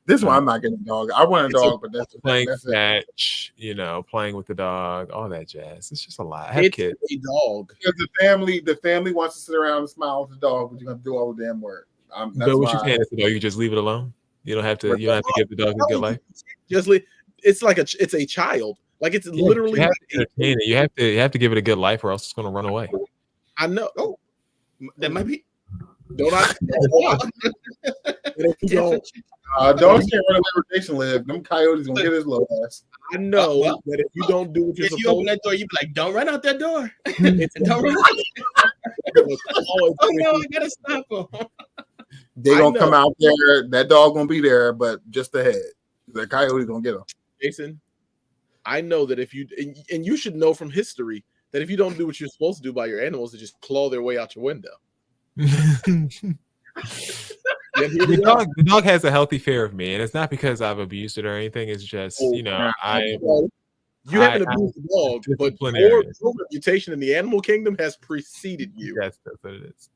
This is why I'm not getting a dog. I want a dog, but that's playing fetch, playing with the dog, all that jazz. It's just a lot. I have kids. A dog. Because the family wants to sit around and smile with the dog, but you have to do all the damn work. But what you can is, you just leave it alone. You don't have to. You don't have to give the dog a good life. Just it's like it's a child. Like it's literally. You have to entertain it. You have to give it a good life, or else it's going to run away. I know. Oh, that might be. Don't I? Dogs can't run away where Jason live. Them coyotes gonna get his little ass. I know that if you don't do what you're supposed to, open that door, you be like, "Don't run out that door." Don't run. Oh no, I gotta stop him. They gonna come out there. That dog gonna be there, but just ahead. The coyote gonna get him. Jason, I know that if you and you should know from history that if you don't do what you're supposed to do by your animals, they just claw their way out your window. The dog has a healthy fear of me, and it's not because I've abused it or anything. It's just you haven't abused the dog, but your reputation in the animal kingdom has preceded you. Yes, that's what it is.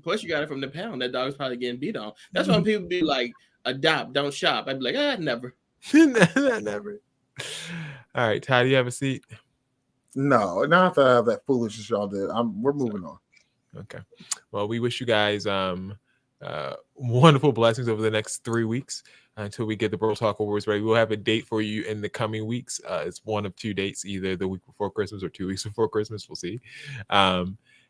Plus, you got it from the pound. That dog's probably getting beat on. That's why people be like, adopt, don't shop. I'd be like, never. Never. All right, Ty, do you have a seat? No, not to have that foolishness y'all did. We're moving on. Okay. Well, we wish you guys wonderful blessings over the next 3 weeks until we get the Bro Talk Awards ready. We'll have a date for you in the coming weeks. It's one of 2 dates, either the week before Christmas or 2 weeks before Christmas. We'll see.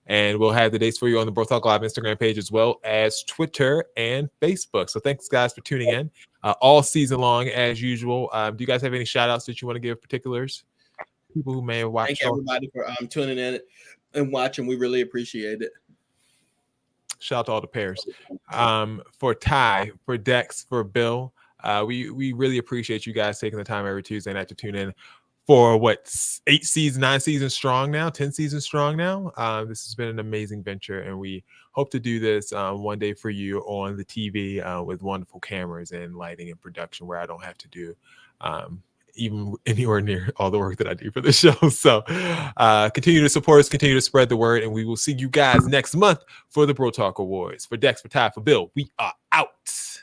And we'll have the dates for you on the Bro Talk Live Instagram page as well as Twitter and Facebook. So thanks, guys, for tuning in all season long as usual. Do you guys have any shout outs that you want to give particulars? People who may have watched. Thank everybody for tuning in and watching. We really appreciate it. Shout out to all the pairs. For Ty, for Dex, for Bill, we really appreciate you guys taking the time every Tuesday night to tune in for 9 seasons strong now, 10 seasons strong now. This has been an amazing venture, and we hope to do this one day for you on the TV with wonderful cameras and lighting and production, where I don't have to do even anywhere near all the work that I do for the show. So continue to support us, continue to spread the word, and we will see you guys next month for the Bro Talk Awards. For Dex, for Ty, for Bill, we are out.